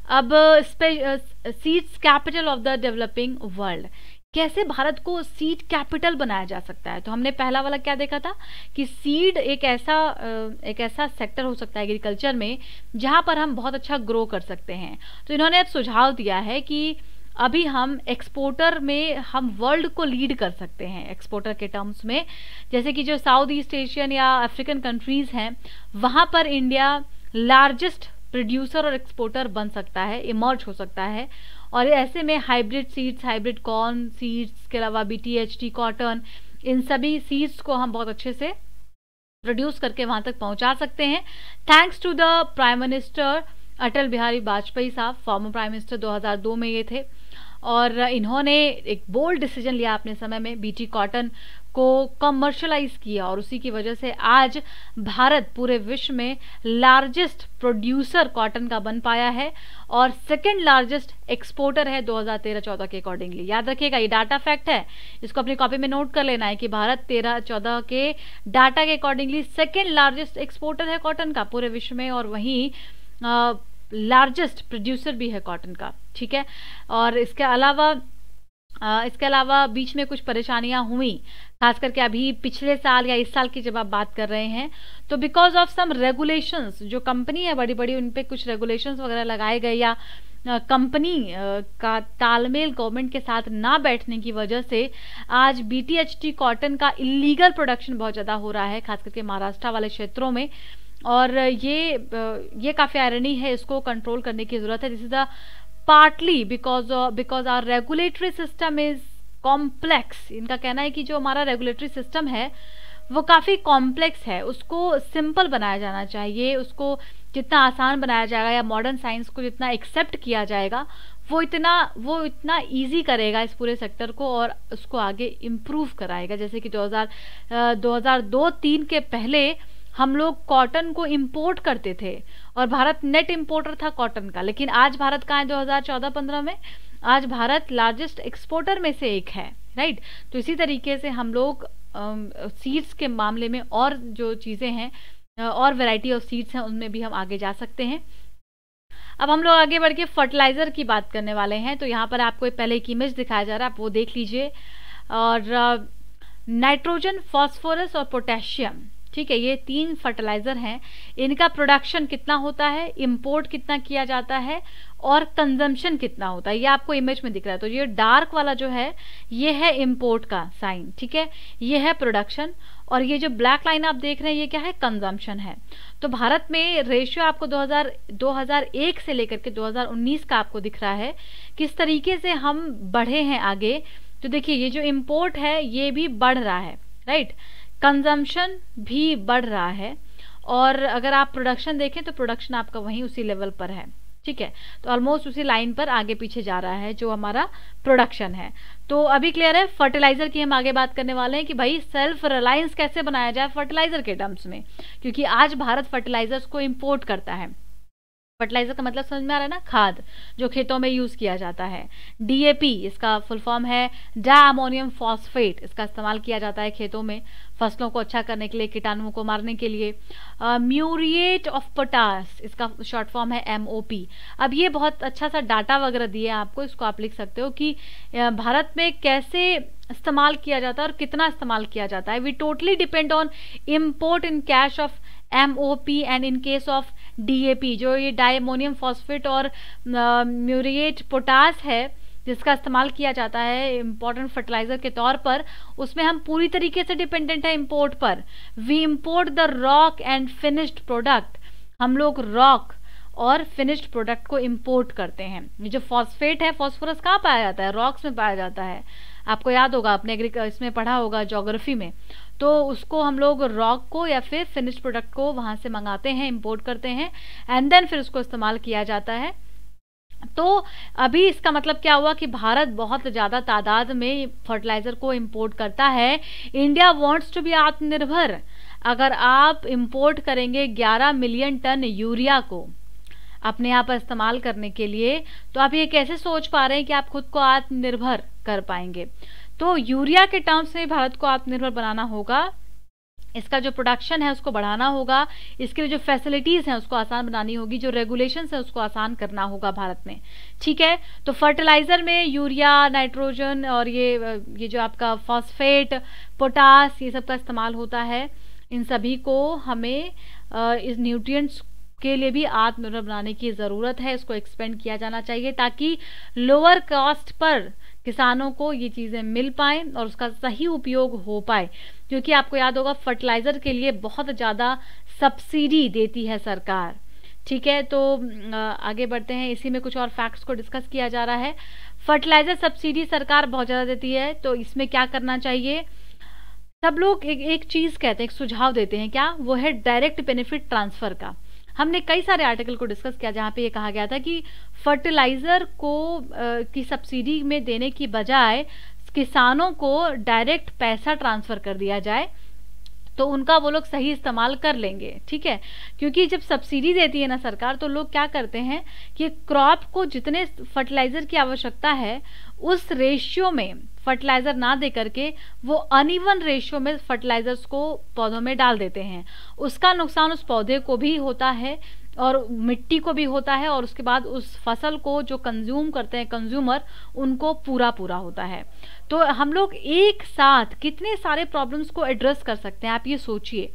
अब seeds capital of the developing world, कैसे भारत को सीड कैपिटल बनाया जा सकता है। तो हमने पहला वाला क्या देखा था कि सीड एक ऐसा सेक्टर हो सकता है एग्रीकल्चर में जहां पर हम बहुत अच्छा ग्रो कर सकते हैं। तो इन्होंने अब सुझाव दिया है कि अभी हम एक्सपोर्टर में हम वर्ल्ड को लीड कर सकते हैं एक्सपोर्टर के टर्म्स में, जैसे कि जो साउथ ईस्ट एशियन या अफ्रीकन कंट्रीज हैं वहां पर इंडिया लार्जेस्ट प्रोड्यूसर और एक्सपोर्टर बन सकता है, इमर्ज हो सकता है। और ऐसे में hybrid seeds, hybrid corn seeds के अलावा BTHT कॉटन, इन सभी सीड्स को हम बहुत अच्छे से प्रोड्यूस करके वहां तक पहुंचा सकते हैं, thanks to the prime minister Atal Bihari Vajpayee साहब, फॉर्मर प्राइम मिनिस्टर 2002 में ये थे। और इन्होंने एक बोल्ड डिसीजन लिया अपने समय में, बीटी कॉटन को कमर्शलाइज किया, और उसी की वजह से आज भारत पूरे विश्व में लार्जेस्ट प्रोड्यूसर कॉटन का बन पाया है और सेकंड लार्जेस्ट एक्सपोर्टर है 2013-14 के अकॉर्डिंगली। याद रखिएगा, ये डाटा फैक्ट है, इसको अपनी कॉपी में नोट कर लेना है कि भारत 13-14 के डाटा के अकॉर्डिंगली सेकंड लार्जेस्ट एक्सपोर्टर है कॉटन का पूरे विश्व में, और वहीं लार्जेस्ट प्रोड्यूसर भी है कॉटन का। ठीक है, और इसके अलावा बीच में कुछ परेशानियां हुई, खास करके अभी पिछले साल या इस साल की जब आप बात कर रहे हैं, तो बिकॉज ऑफ सम रेगुलेशंस, जो कंपनी है बड़ी बड़ी उन पे कुछ रेगुलेशंस वगैरह लगाए गए, या कंपनी का तालमेल गवर्नमेंट के साथ ना बैठने की वजह से आज बीटीएचटी कॉटन का इलीगल प्रोडक्शन बहुत ज़्यादा हो रहा है, खास करके महाराष्ट्र वाले क्षेत्रों में। और ये काफ़ी आयरनी है, इसको कंट्रोल करने की ज़रूरत है। This is the partly because our regulatory system is complex. इनका कहना है कि जो हमारा रेगुलेटरी सिस्टम है वो काफ़ी कॉम्प्लेक्स है, उसको सिंपल बनाया जाना चाहिए, उसको जितना आसान बनाया जाएगा या मॉडर्न साइंस को जितना एक्सेप्ट किया जाएगा वो इतना इजी करेगा इस पूरे सेक्टर को और उसको आगे इम्प्रूव कराएगा। जैसे कि 2002-3 के पहले हम लोग कॉटन को इंपोर्ट करते थे और भारत नेट इंपोर्टर था कॉटन का, लेकिन आज भारत कहाँ है 2014-15 में? आज भारत लार्जेस्ट एक्सपोर्टर में से एक है, राइट। तो इसी तरीके से हम लोग सीड्स के मामले में और जो चीज़ें हैं और वैरायटी ऑफ सीड्स हैं उनमें भी हम आगे जा सकते हैं। अब हम लोग आगे बढ़ के फर्टिलाइज़र की बात करने वाले हैं। तो यहाँ पर आपको पहले एक इमेज दिखाया जा रहा है, आप वो देख लीजिए। और नाइट्रोजन, फॉस्फोरस और पोटेशियम, ठीक है, ये 3 फर्टिलाइज़र हैं। इनका प्रोडक्शन कितना होता है, इंपोर्ट कितना किया जाता है और कंजम्पशन कितना होता है, ये आपको इमेज में दिख रहा है। तो ये डार्क वाला जो है ये है इंपोर्ट का साइन, ठीक है, ये है प्रोडक्शन, और ये जो ब्लैक लाइन आप देख रहे हैं ये क्या है, कंजम्पशन है। तो भारत में रेशियो आपको 2001 से लेकर के 2019 का आपको दिख रहा है किस तरीके से हम बढ़े हैं आगे। तो देखिए ये जो इंपोर्ट है ये भी बढ़ रहा है, राइट, कंजम्पशन भी बढ़ रहा है, और अगर आप प्रोडक्शन देखें तो प्रोडक्शन आपका वहीं उसी लेवल पर है, ठीक है। तो ऑलमोस्ट उसी लाइन पर आगे पीछे जा रहा है जो हमारा प्रोडक्शन है। तो अभी क्लियर है, फर्टिलाइजर की हम आगे बात करने वाले हैं कि भाई सेल्फ रिलायंस कैसे बनाया जाए फर्टिलाइजर के टर्म्स में, क्योंकि आज भारत फर्टिलाइजर्स को इंपोर्ट करता है। फर्टिलाइजर का मतलब समझ में आ रहा है ना, खाद जो खेतों में यूज किया जाता है। डीएपी इसका फुल फॉर्म है डाई अमोनियम फॉस्फेट, इसका इस्तेमाल किया जाता है खेतों में फसलों को अच्छा करने के लिए, कीटाणुओं को मारने के लिए। म्यूरिएट ऑफ पोटास, इसका शॉर्ट फॉर्म है एमओपी। अब ये बहुत अच्छा सा डाटा वगैरह दिए आपको, इसको आप लिख सकते हो कि भारत में कैसे इस्तेमाल किया जाता है और कितना इस्तेमाल किया जाता है। We totally depend on import in cash of MOP and in case of DAP, जो ये डाई अमोनियम फॉस्फेट और म्यूरिएट पोटास है जिसका इस्तेमाल किया जाता है इम्पोर्टेंट फर्टिलाइजर के तौर पर, उसमें हम पूरी तरीके से डिपेंडेंट है इंपोर्ट पर। We import the rock and finished product, हम लोग रॉक और फिनिश्ड प्रोडक्ट को इंपोर्ट करते हैं। ये जो फॉस्फेट है, फॉस्फोरस कहाँ पाया जाता है, रॉक्स में पाया जाता है, आपको याद होगा, आपने इसमें पढ़ा होगा ज्योग्राफी में। तो उसको हम लोग रॉक को या फिर फिनिश्ड प्रोडक्ट को वहाँ से मंगाते हैं, इंपोर्ट करते हैं, एंड देन फिर उसको इस्तेमाल किया जाता है। तो अभी इसका मतलब क्या हुआ कि भारत बहुत ज़्यादा तादाद में फर्टिलाइज़र को इंपोर्ट करता है। इंडिया वांट्स टू बी आत्मनिर्भर। अगर आप इंपोर्ट करेंगे 11 मिलियन टन यूरिया को अपने यहाँ पर इस्तेमाल करने के लिए, तो आप ये कैसे सोच पा रहे हैं कि आप खुद को आत्मनिर्भर कर पाएंगे। तो यूरिया के टर्म्स में भारत को आत्मनिर्भर बनाना होगा, इसका जो प्रोडक्शन है उसको बढ़ाना होगा, इसके लिए जो फैसिलिटीज़ हैं उसको आसान बनानी होगी, जो रेगुलेशंस है उसको आसान करना होगा भारत में, ठीक है। तो फर्टिलाइज़र में यूरिया, नाइट्रोजन और ये जो आपका फॉस्फेट, पोटास, ये सब का इस्तेमाल होता है। इन सभी को हमें इस न्यूट्रिएंट्स के लिए भी आत्मनिर्भर बनाने की ज़रूरत है, इसको एक्सपेंड किया जाना चाहिए ताकि लोअर कॉस्ट पर किसानों को ये चीज़ें मिल पाएँ और उसका सही उपयोग हो पाए, क्योंकि आपको याद होगा फर्टिलाइज़र के लिए बहुत ज़्यादा सब्सिडी देती है सरकार, ठीक है। तो आगे बढ़ते हैं, इसी में कुछ और फैक्ट्स को डिस्कस किया जा रहा है। फर्टिलाइज़र सब्सिडी सरकार बहुत ज़्यादा देती है, तो इसमें क्या करना चाहिए, सब लोग एक चीज़ कहते हैं, एक सुझाव देते हैं, क्या वो है डायरेक्ट बेनिफिट ट्रांसफ़र का। हमने कई सारे आर्टिकल को डिस्कस किया जहाँ पे ये कहा गया था कि फर्टिलाइज़र को की सब्सिडी में देने की बजाय किसानों को डायरेक्ट पैसा ट्रांसफ़र कर दिया जाए, तो उनका वो लोग सही इस्तेमाल कर लेंगे। ठीक है, क्योंकि जब सब्सिडी देती है ना सरकार, तो लोग क्या करते हैं कि क्रॉप को जितने फर्टिलाइज़र की आवश्यकता है उस रेशियो में फर्टिलाइज़र ना दे करके वो अनइवन रेशियो में फर्टिलाइज़र्स को पौधों में डाल देते हैं। उसका नुकसान उस पौधे को भी होता है और मिट्टी को भी होता है, और उसके बाद उस फसल को जो कंज्यूम करते हैं कंज्यूमर, उनको पूरा पूरा होता है। तो हम लोग एक साथ कितने सारे प्रॉब्लम्स को एड्रेस कर सकते हैं, आप ये सोचिए।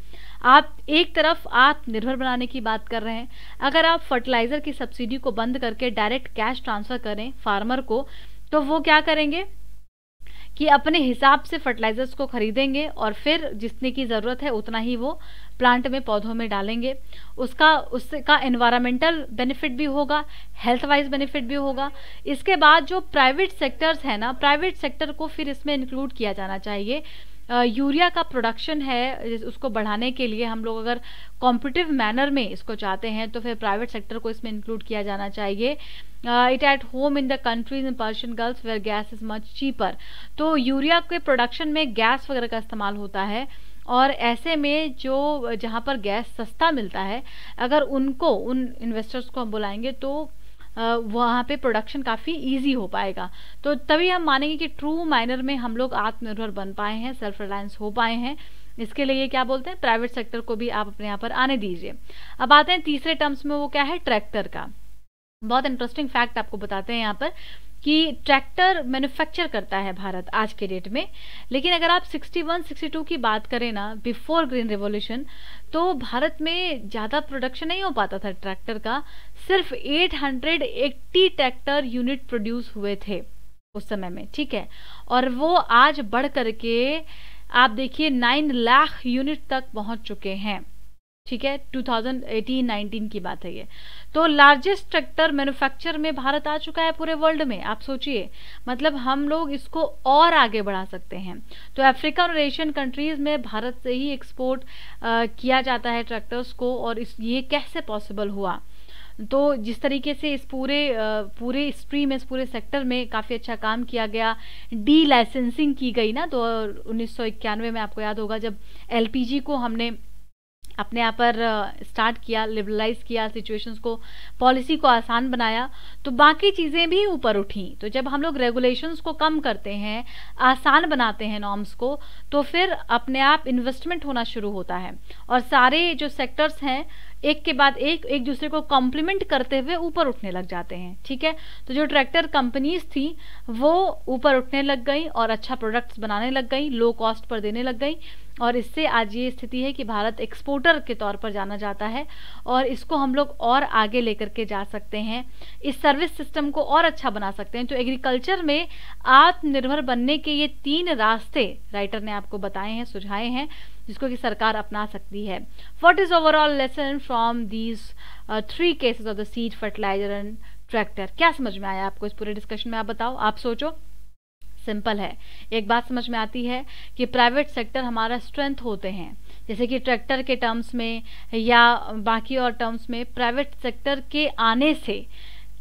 आप एक तरफ आत्मनिर्भर बनाने की बात कर रहे हैं, अगर आप फर्टिलाइज़र की सब्सिडी को बंद करके डायरेक्ट कैश ट्रांसफ़र करें फार्मर को, तो वो क्या करेंगे कि अपने हिसाब से फर्टिलाइजर्स को खरीदेंगे और फिर जितने की ज़रूरत है उतना ही वो प्लांट में पौधों में डालेंगे। उसका एनवायरमेंटल बेनिफिट भी होगा, हेल्थ वाइज बेनिफिट भी होगा। इसके बाद जो प्राइवेट सेक्टर्स है ना, प्राइवेट सेक्टर को फिर इसमें इंक्लूड किया जाना चाहिए। यूरिया का प्रोडक्शन है, उसको बढ़ाने के लिए हम लोग अगर कॉम्पिटिटिव मैनर में इसको चाहते हैं तो फिर प्राइवेट सेक्टर को इसमें इंक्लूड किया जाना चाहिए। It at home in the countries in Persian Gulf where gas is much cheaper. तो यूरिया के प्रोडक्शन में गैस वगैरह का इस्तेमाल होता है, और ऐसे में जो जहाँ पर गैस सस्ता मिलता है, अगर उनको उन इन्वेस्टर्स को हम बुलाएंगे तो वहाँ पे प्रोडक्शन काफ़ी इजी हो पाएगा। तो तभी हम मानेंगे कि ट्रू माइनर में हम लोग आत्मनिर्भर बन पाए हैं, सेल्फ रिलायंस हो पाए हैं। इसके लिए क्या बोलते हैं, प्राइवेट सेक्टर को भी आप अपने यहाँ पर आने दीजिए। अब आते हैं तीसरे टर्म्स में, वो क्या है, ट्रैक्टर का। बहुत इंटरेस्टिंग फैक्ट आपको बताते हैं यहाँ पर कि ट्रैक्टर मैन्युफैक्चर करता है भारत आज के डेट में, लेकिन अगर आप 61-62 की बात करें ना, बिफोर ग्रीन रेवोल्यूशन, तो भारत में ज़्यादा प्रोडक्शन नहीं हो पाता था ट्रैक्टर का। सिर्फ 880 ट्रैक्टर यूनिट प्रोड्यूस हुए थे उस समय में। ठीक है, और वो आज बढ़ करके आप देखिए 9 लाख यूनिट तक पहुंच चुके हैं। ठीक है, 2018-19 की बात है ये। तो लार्जेस्ट ट्रैक्टर मैन्युफैक्चर में भारत आ चुका है पूरे वर्ल्ड में। आप सोचिए, मतलब हम लोग इसको और आगे बढ़ा सकते हैं। तो अफ्रीका और एशियन कंट्रीज में भारत से ही एक्सपोर्ट किया जाता है ट्रैक्टर्स को, और ये कैसे पॉसिबल हुआ। तो जिस तरीके से इस पूरे स्ट्रीम, इस पूरे सेक्टर में काफ़ी अच्छा काम किया गया, डी लाइसेंसिंग की गई ना, तो 1991 में आपको याद होगा जब एलपीजी को हमने अपने यहाँ पर स्टार्ट किया, लिबरलाइज किया सिचुएशंस को, पॉलिसी को आसान बनाया, तो बाकी चीज़ें भी ऊपर उठी। तो जब हम लोग रेगुलेशंस को कम करते हैं, आसान बनाते हैं नॉर्म्स को, तो फिर अपने आप इन्वेस्टमेंट होना शुरू होता है, और सारे जो सेक्टर्स हैं एक के बाद एक दूसरे को कॉम्प्लीमेंट करते हुए ऊपर उठने लग जाते हैं। ठीक है, तो जो ट्रैक्टर कंपनीज थी वो ऊपर उठने लग गई और अच्छा प्रोडक्ट्स बनाने लग गई, लो कॉस्ट पर देने लग गई, और इससे आज ये स्थिति है कि भारत एक्सपोर्टर के तौर पर जाना जाता है, और इसको हम लोग और आगे लेकर के जा सकते हैं, इस सर्विस सिस्टम को और अच्छा बना सकते हैं। तो एग्रीकल्चर में आत्मनिर्भर बनने के ये 3 रास्ते राइटर ने आपको बताए हैं, सुझाए हैं, जिसको कि सरकार अपना सकती है। What is overall lesson from these 3 cases of the seed, fertiliser and tractor? क्या समझ में आया आपको इस पूरे डिस्कशन में? आप बताओ, आप सोचो। सिंपल है, एक बात समझ में आती है कि प्राइवेट सेक्टर हमारा स्ट्रेंथ होते हैं, जैसे कि ट्रैक्टर के टर्म्स में या बाकी और टर्म्स में प्राइवेट सेक्टर के आने से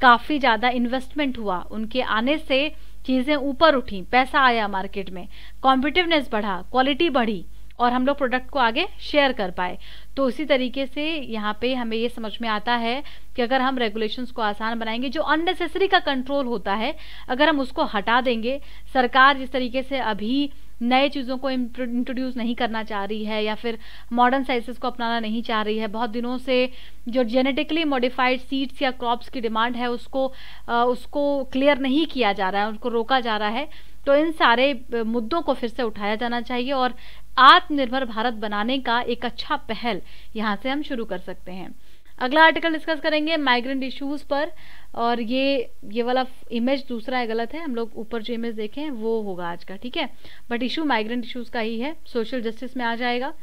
काफ़ी ज़्यादा इन्वेस्टमेंट हुआ, उनके आने से चीज़ें ऊपर उठी, पैसा आया मार्केट में, कॉम्पिटिटिवनेस बढ़ा, क्वालिटी बढ़ी, और हम लोग प्रोडक्ट को आगे शेयर कर पाए। तो उसी तरीके से यहाँ पे हमें ये समझ में आता है कि अगर हम रेगुलेशंस को आसान बनाएंगे, जो अननेसेसरी का कंट्रोल होता है अगर हम उसको हटा देंगे, सरकार जिस तरीके से अभी नए चीज़ों को इंट्रोड्यूस नहीं करना चाह रही है या फिर मॉडर्न साइंसेस को अपनाना नहीं चाह रही है, बहुत दिनों से जो जेनेटिकली मॉडिफाइड सीड्स या क्रॉप्स की डिमांड है उसको क्लियर नहीं किया जा रहा है, उसको रोका जा रहा है। तो इन सारे मुद्दों को फिर से उठाया जाना चाहिए, और आत्मनिर्भर भारत बनाने का एक अच्छा पहल यहाँ से हम शुरू कर सकते हैं। अगला आर्टिकल डिस्कस करेंगे माइग्रेंट इश्यूज पर, और ये वाला इमेज दूसरा है, गलत है, हम लोग ऊपर जो इमेज देखें हैं वो होगा आज का। ठीक है, बट इशू माइग्रेंट इश्यूज का ही है, सोशल जस्टिस में आ जाएगा।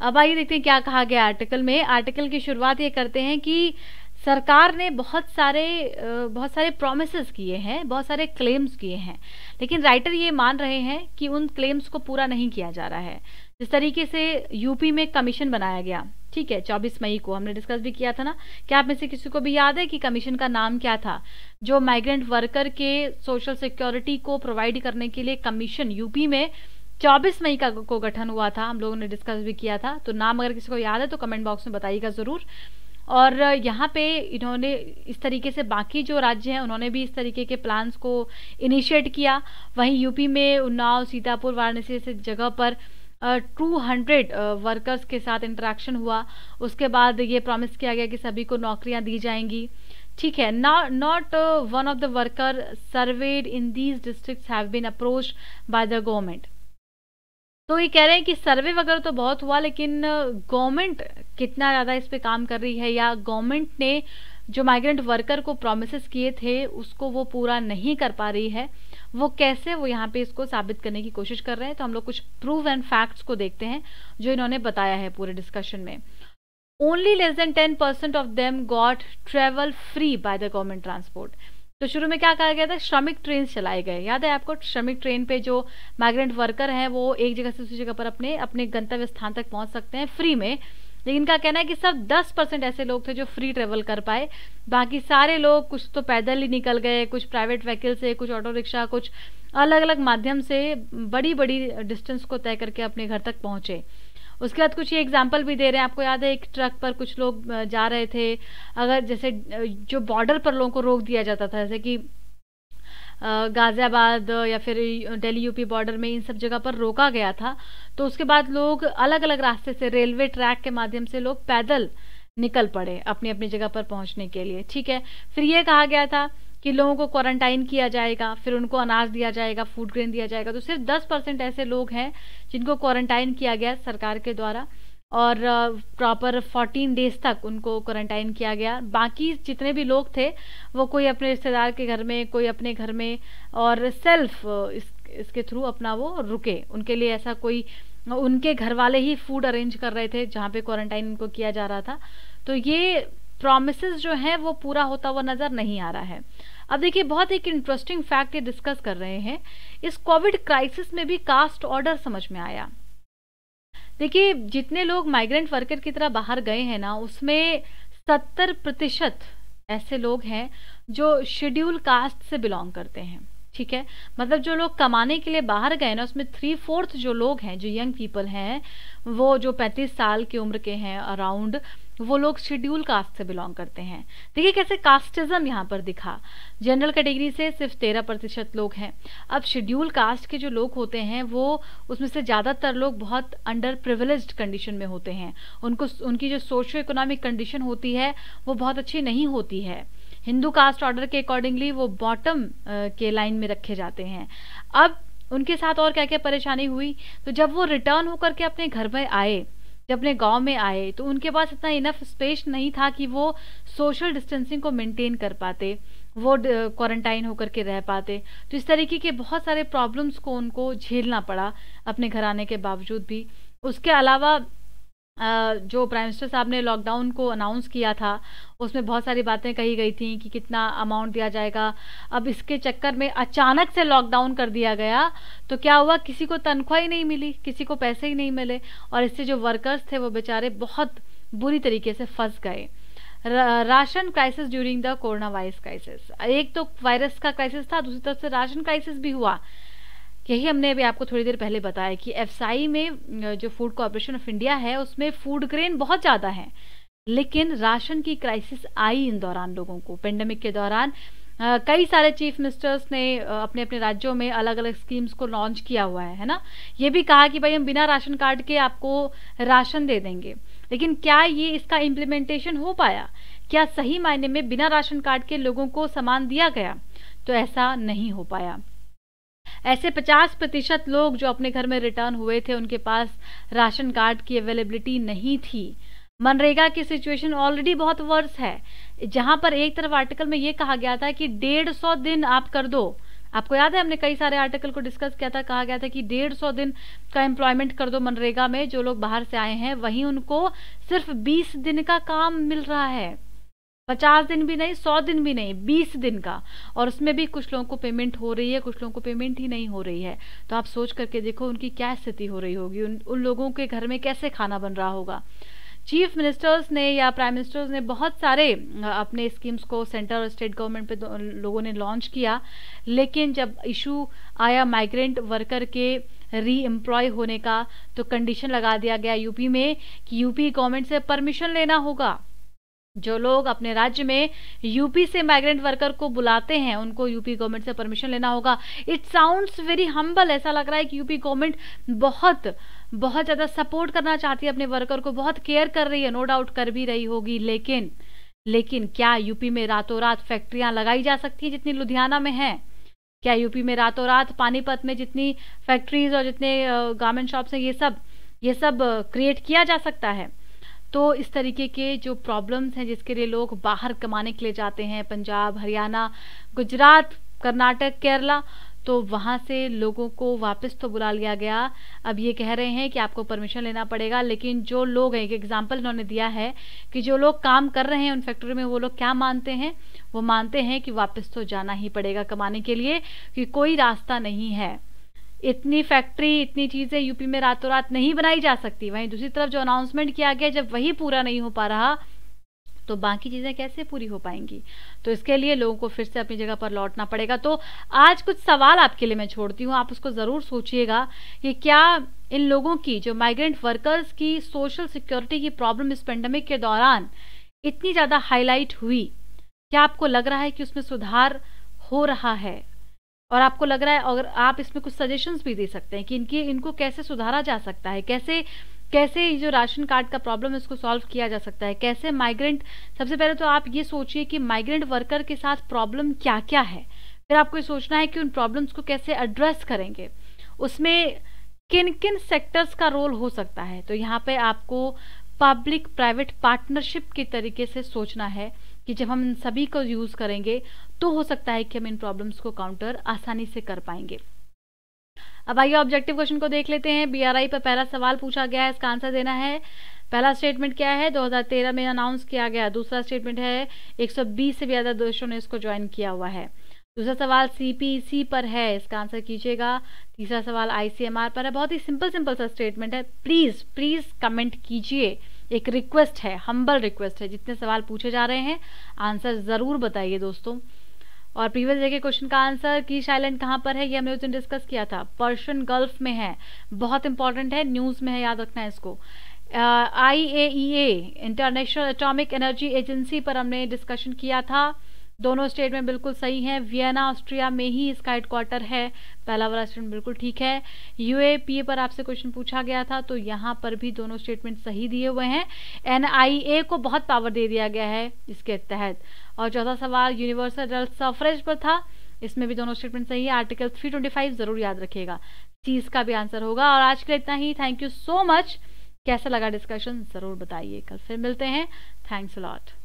अब आइए देखते हैं क्या कहा गया आर्टिकल में। आर्टिकल की शुरुआत ये करते हैं कि सरकार ने बहुत सारे प्रॉमिसेस किए हैं, बहुत सारे क्लेम्स किए हैं, लेकिन राइटर ये मान रहे हैं कि उन क्लेम्स को पूरा नहीं किया जा रहा है। जिस तरीके से यूपी में कमीशन बनाया गया, ठीक है, 24 मई को हमने डिस्कस भी किया था ना। क्या आप में से किसी को भी याद है कि कमीशन का नाम क्या था? जो माइग्रेंट वर्कर के सोशल सिक्योरिटी को प्रोवाइड करने के लिए कमीशन यूपी में 24 मई का को गठन हुआ था, हम लोगों ने डिस्कस भी किया था। तो नाम अगर किसी को याद है तो कमेंट बॉक्स में बताइएगा ज़रूर। और यहाँ पे इन्होंने इस तरीके से बाकी जो राज्य हैं उन्होंने भी इस तरीके के प्लान्स को इनिशिएट किया। वहीं यूपी में उन्नाव, सीतापुर, वाराणसी जैसे जगह पर 200 वर्कर्स के साथ इंटरेक्शन हुआ। उसके बाद ये प्रॉमिस किया गया कि सभी को नौकरियां दी जाएंगी, ठीक है। Not one of the worker surveyed in these districts have been approached by the government. तो ये कह रहे हैं कि सर्वे वगैरह तो बहुत हुआ, लेकिन गवर्नमेंट कितना ज़्यादा इस पे काम कर रही है, या गवर्नमेंट ने जो माइग्रेंट वर्कर को प्रोमिस किए थे उसको वो पूरा नहीं कर पा रही है। वो कैसे, वो यहाँ पे इसको साबित करने की कोशिश कर रहे हैं। तो हम लोग कुछ प्रूव एंड फैक्ट्स को देखते हैं जो इन्होंने बताया है पूरे डिस्कशन में। Only less than 10% of them got travel free bye the government transport. तो शुरू में क्या कहा गया था? श्रमिक ट्रेन चलाए गए, याद है आपको? श्रमिक ट्रेन पे जो माइग्रेंट वर्कर हैं वो एक जगह से दूसरी जगह पर अपने अपने गंतव्य स्थान तक पहुंच सकते हैं फ्री में। लेकिन इनका कहना है कि सब 10% ऐसे लोग थे जो फ्री ट्रेवल कर पाए। बाकी सारे लोग कुछ तो पैदल ही निकल गए, कुछ प्राइवेट व्हीकल से, कुछ ऑटो रिक्शा, कुछ अलग अलग माध्यम से बड़ी बड़ी डिस्टेंस को तय करके अपने घर तक पहुंचे। उसके बाद कुछ ये एग्जाम्पल भी दे रहे हैं, आपको याद है एक ट्रक पर कुछ लोग जा रहे थे, अगर जैसे जो बॉर्डर पर लोगों को रोक दिया जाता था, जैसे कि गाजियाबाद या फिर दिल्ली यूपी बॉर्डर में, इन सब जगह पर रोका गया था। तो उसके बाद लोग अलग अलग रास्ते से, रेलवे ट्रैक के माध्यम से लोग पैदल निकल पड़े अपनी अपनी जगह पर पहुंचने के लिए, ठीक है। फिर ये कहा गया था कि लोगों को क्वारंटाइन किया जाएगा, फिर उनको अनाज दिया जाएगा, फूड ग्रेन दिया जाएगा। तो सिर्फ 10% ऐसे लोग हैं जिनको क्वारंटाइन किया गया सरकार के द्वारा, और प्रॉपर 14 डेज तक उनको क्वारंटाइन किया गया। बाकी जितने भी लोग थे वो कोई अपने रिश्तेदार के घर में, कोई अपने घर में, और सेल्फ इसके थ्रू अपना वो रुके। उनके लिए ऐसा कोई, उनके घर वाले ही फूड अरेंज कर रहे थे जहाँ पे क्वारंटाइन उनको किया जा रहा था। तो ये प्रॉमिसेस जो हैं वो पूरा होता हुआ नजर नहीं आ रहा है। अब देखिए, बहुत एक इंटरेस्टिंग फैक्ट ये डिस्कस कर रहे हैं, इस कोविड क्राइसिस में भी कास्ट ऑर्डर समझ में आया। देखिए, जितने लोग माइग्रेंट वर्कर की तरह बाहर गए हैं ना, उसमें 70% ऐसे लोग हैं जो शेड्यूल कास्ट से बिलोंग करते हैं, ठीक है। मतलब जो लोग कमाने के लिए बाहर गए ना, उसमें 3/4 जो लोग हैं, जो यंग पीपल हैं, वो जो 35 साल की उम्र के हैं अराउंड, वो लोग शेड्यूल कास्ट से बिलोंग करते हैं। देखिए कैसे कास्टिज्म यहाँ पर दिखा। जनरल कैटेगरी से सिर्फ 13% लोग हैं। अब शेड्यूल कास्ट के जो लोग होते हैं वो, उसमें से ज़्यादातर लोग बहुत अंडर प्रिविलेज्ड कंडीशन में होते हैं। उनको, उनकी जो सोशो इकोनॉमिक कंडीशन होती है वो बहुत अच्छी नहीं होती है। हिंदू कास्ट ऑर्डर के अकॉर्डिंगली वो बॉटम के लाइन में रखे जाते हैं। अब उनके साथ और क्या क्या परेशानी हुई, तो जब वो रिटर्न होकर के अपने घर में आए, जब अपने गांव में आए, तो उनके पास इतना इनफ स्पेस नहीं था कि वो सोशल डिस्टेंसिंग को मेंटेन कर पाते, वो क्वारंटाइन होकर के रह पाते। तो इस तरीके के बहुत सारे प्रॉब्लम्स को उनको झेलना पड़ा अपने घर आने के बावजूद भी। उसके अलावा जो प्राइम मिनिस्टर साहब ने लॉकडाउन को अनाउंस किया था, उसमें बहुत सारी बातें कही गई थी कि कितना अमाउंट दिया जाएगा। अब इसके चक्कर में अचानक से लॉकडाउन कर दिया गया, तो क्या हुआ, किसी को तनख्वाह ही नहीं मिली, किसी को पैसे ही नहीं मिले, और इससे जो वर्कर्स थे वो बेचारे बहुत बुरी तरीके से फंस गए। Ration crisis during the corona virus crisis, एक तो वायरस का क्राइसिस था, दूसरी तरफ से राशन क्राइसिस भी हुआ। यही हमने अभी आपको थोड़ी देर पहले बताया कि एफसाई में जो फूड कॉर्पोरेशन ऑफ इंडिया है उसमें फूड ग्रेन बहुत ज़्यादा है, लेकिन राशन की क्राइसिस आई इन दौरान लोगों को। पेंडेमिक के दौरान कई सारे चीफ मिनिस्टर्स ने अपने अपने राज्यों में अलग अलग स्कीम्स को लॉन्च किया हुआ है ना। ये भी कहा कि भाई हम बिना राशन कार्ड के आपको राशन दे देंगे, लेकिन क्या ये इसका इम्प्लीमेंटेशन हो पाया? क्या सही मायने में बिना राशन कार्ड के लोगों को सामान दिया गया? तो ऐसा नहीं हो पाया। ऐसे 50% लोग जो अपने घर में रिटर्न हुए थे, उनके पास राशन कार्ड की अवेलेबिलिटी नहीं थी। मनरेगा की सिचुएशन ऑलरेडी बहुत वर्स है, जहां पर एक तरफ आर्टिकल में ये कहा गया था कि 150 दिन आप कर दो। आपको याद है हमने कई सारे आर्टिकल को डिस्कस किया था, कहा गया था कि 150 दिन का एम्प्लॉयमेंट कर दो मनरेगा में, जो लोग बाहर से आए हैं, वहीं उनको सिर्फ 20 दिन का काम मिल रहा है। 50 दिन भी नहीं, 100 दिन भी नहीं, 20 दिन का, और उसमें भी कुछ लोगों को पेमेंट हो रही है, कुछ लोगों को पेमेंट ही नहीं हो रही है। तो आप सोच करके देखो उनकी क्या स्थिति हो रही होगी, उन लोगों के घर में कैसे खाना बन रहा होगा। चीफ मिनिस्टर्स ने या प्राइम मिनिस्टर्स ने बहुत सारे अपने स्कीम्स को सेंटर और स्टेट गवर्नमेंट पे लोगों ने लॉन्च किया, लेकिन जब इशू आया माइग्रेंट वर्कर के री एम्प्लॉय होने का, तो कंडीशन लगा दिया गया यूपी में कि यूपी गवर्नमेंट से परमिशन लेना होगा। जो लोग अपने राज्य में यूपी से माइग्रेंट वर्कर को बुलाते हैं उनको यूपी गवर्नमेंट से परमिशन लेना होगा। इट साउंड्स वेरी हम्बल, ऐसा लग रहा है कि यूपी गवर्नमेंट बहुत बहुत ज़्यादा सपोर्ट करना चाहती है अपने वर्कर को, बहुत केयर कर रही है, नो डाउट कर भी रही होगी। लेकिन क्या यूपी में रातों रात फैक्ट्रियां लगाई जा सकती हैं जितनी लुधियाना में है? क्या यूपी में रातों रात पानीपत में जितनी फैक्ट्रीज और जितने गारमेंट शॉप्स हैं ये सब क्रिएट किया जा सकता है? तो इस तरीके के जो प्रॉब्लम्स हैं जिसके लिए लोग बाहर कमाने के लिए जाते हैं, पंजाब, हरियाणा, गुजरात, कर्नाटक, केरला, तो वहाँ से लोगों को वापस तो बुला लिया गया। अब ये कह रहे हैं कि आपको परमिशन लेना पड़ेगा, लेकिन जो लोग हैं, एक एग्जाम्पल इन्होंने दिया है कि जो लोग काम कर रहे हैं उन फैक्ट्री में, वो लोग क्या मानते हैं? वो मानते हैं कि वापस तो जाना ही पड़ेगा कमाने के लिए, कि कोई रास्ता नहीं है। इतनी फैक्ट्री, इतनी चीज़ें यूपी में रातों रात नहीं बनाई जा सकती। वहीं दूसरी तरफ जो अनाउंसमेंट किया गया, जब वही पूरा नहीं हो पा रहा तो बाकी चीज़ें कैसे पूरी हो पाएंगी? तो इसके लिए लोगों को फिर से अपनी जगह पर लौटना पड़ेगा। तो आज कुछ सवाल आपके लिए मैं छोड़ती हूँ, आप उसको ज़रूर सोचिएगा कि क्या इन लोगों की, जो माइग्रेंट वर्कर्स की सोशल सिक्योरिटी की प्रॉब्लम इस पेंडेमिक के दौरान इतनी ज़्यादा हाईलाइट हुई, क्या आपको लग रहा है कि उसमें सुधार हो रहा है? और आपको लग रहा है, अगर आप इसमें कुछ सजेशंस भी दे सकते हैं कि इनको कैसे सुधारा जा सकता है, कैसे ये जो राशन कार्ड का प्रॉब्लम है इसको सॉल्व किया जा सकता है, कैसे माइग्रेंट, सबसे पहले तो आप ये सोचिए कि माइग्रेंट वर्कर के साथ प्रॉब्लम क्या क्या है, फिर आपको ये सोचना है कि उन प्रॉब्लम्स को कैसे एड्रेस करेंगे, उसमें किन किन सेक्टर्स का रोल हो सकता है। तो यहाँ पे आपको पब्लिक प्राइवेट पार्टनरशिप के तरीके से सोचना है कि जब हम इन सभी को यूज करेंगे तो हो सकता है कि हम इन प्रॉब्लम्स को काउंटर आसानी से कर पाएंगे। अब आइए ऑब्जेक्टिव क्वेश्चन को देख लेते हैं। बीआरआई पर पहला सवाल पूछा गया है, इसका आंसर देना है। पहला स्टेटमेंट क्या है? 2013 में अनाउंस किया गया। दूसरा स्टेटमेंट है 120 से भी ज्यादा देशों ने इसको ज्वाइन किया हुआ है। दूसरा सवाल सीपीसी पर है, इसका आंसर कीजिएगा। तीसरा सवाल आईसीएमआर पर है। बहुत ही सिंपल सा स्टेटमेंट है। प्लीज कमेंट कीजिए, एक रिक्वेस्ट है, हम्बल रिक्वेस्ट है। जितने सवाल पूछे जा रहे हैं आंसर जरूर बताइए दोस्तों। और प्रीवियस डे के क्वेश्चन का आंसर, कीश आइलैंड कहाँ पर है, ये हमने उस दिन डिस्कस किया था। पर्शियन गल्फ में है, बहुत इंपॉर्टेंट है, न्यूज में है, याद रखना है इसको। IAEA international atomic energy agency पर हमने डिस्कशन किया था। दोनों स्टेटमेंट बिल्कुल सही हैं। वियना ऑस्ट्रिया में ही इसका हेडक्वार्टर है, पहला वाला स्टेटमेंट बिल्कुल ठीक है। UAPA पर आपसे क्वेश्चन पूछा गया था, तो यहाँ पर भी दोनों स्टेटमेंट सही दिए हुए हैं। NIA को बहुत पावर दे दिया गया है इसके तहत। और चौथा सवाल यूनिवर्सल सफरेज पर था, इसमें भी दोनों स्टेटमेंट सही है। आर्टिकल 325 जरूर याद रखिएगा, चीज का भी आंसर होगा। और आज के लिए इतना ही। Thank you so much. कैसा लगा डिस्कशन जरूर बताइए। कल फिर मिलते हैं। Thanks a lot.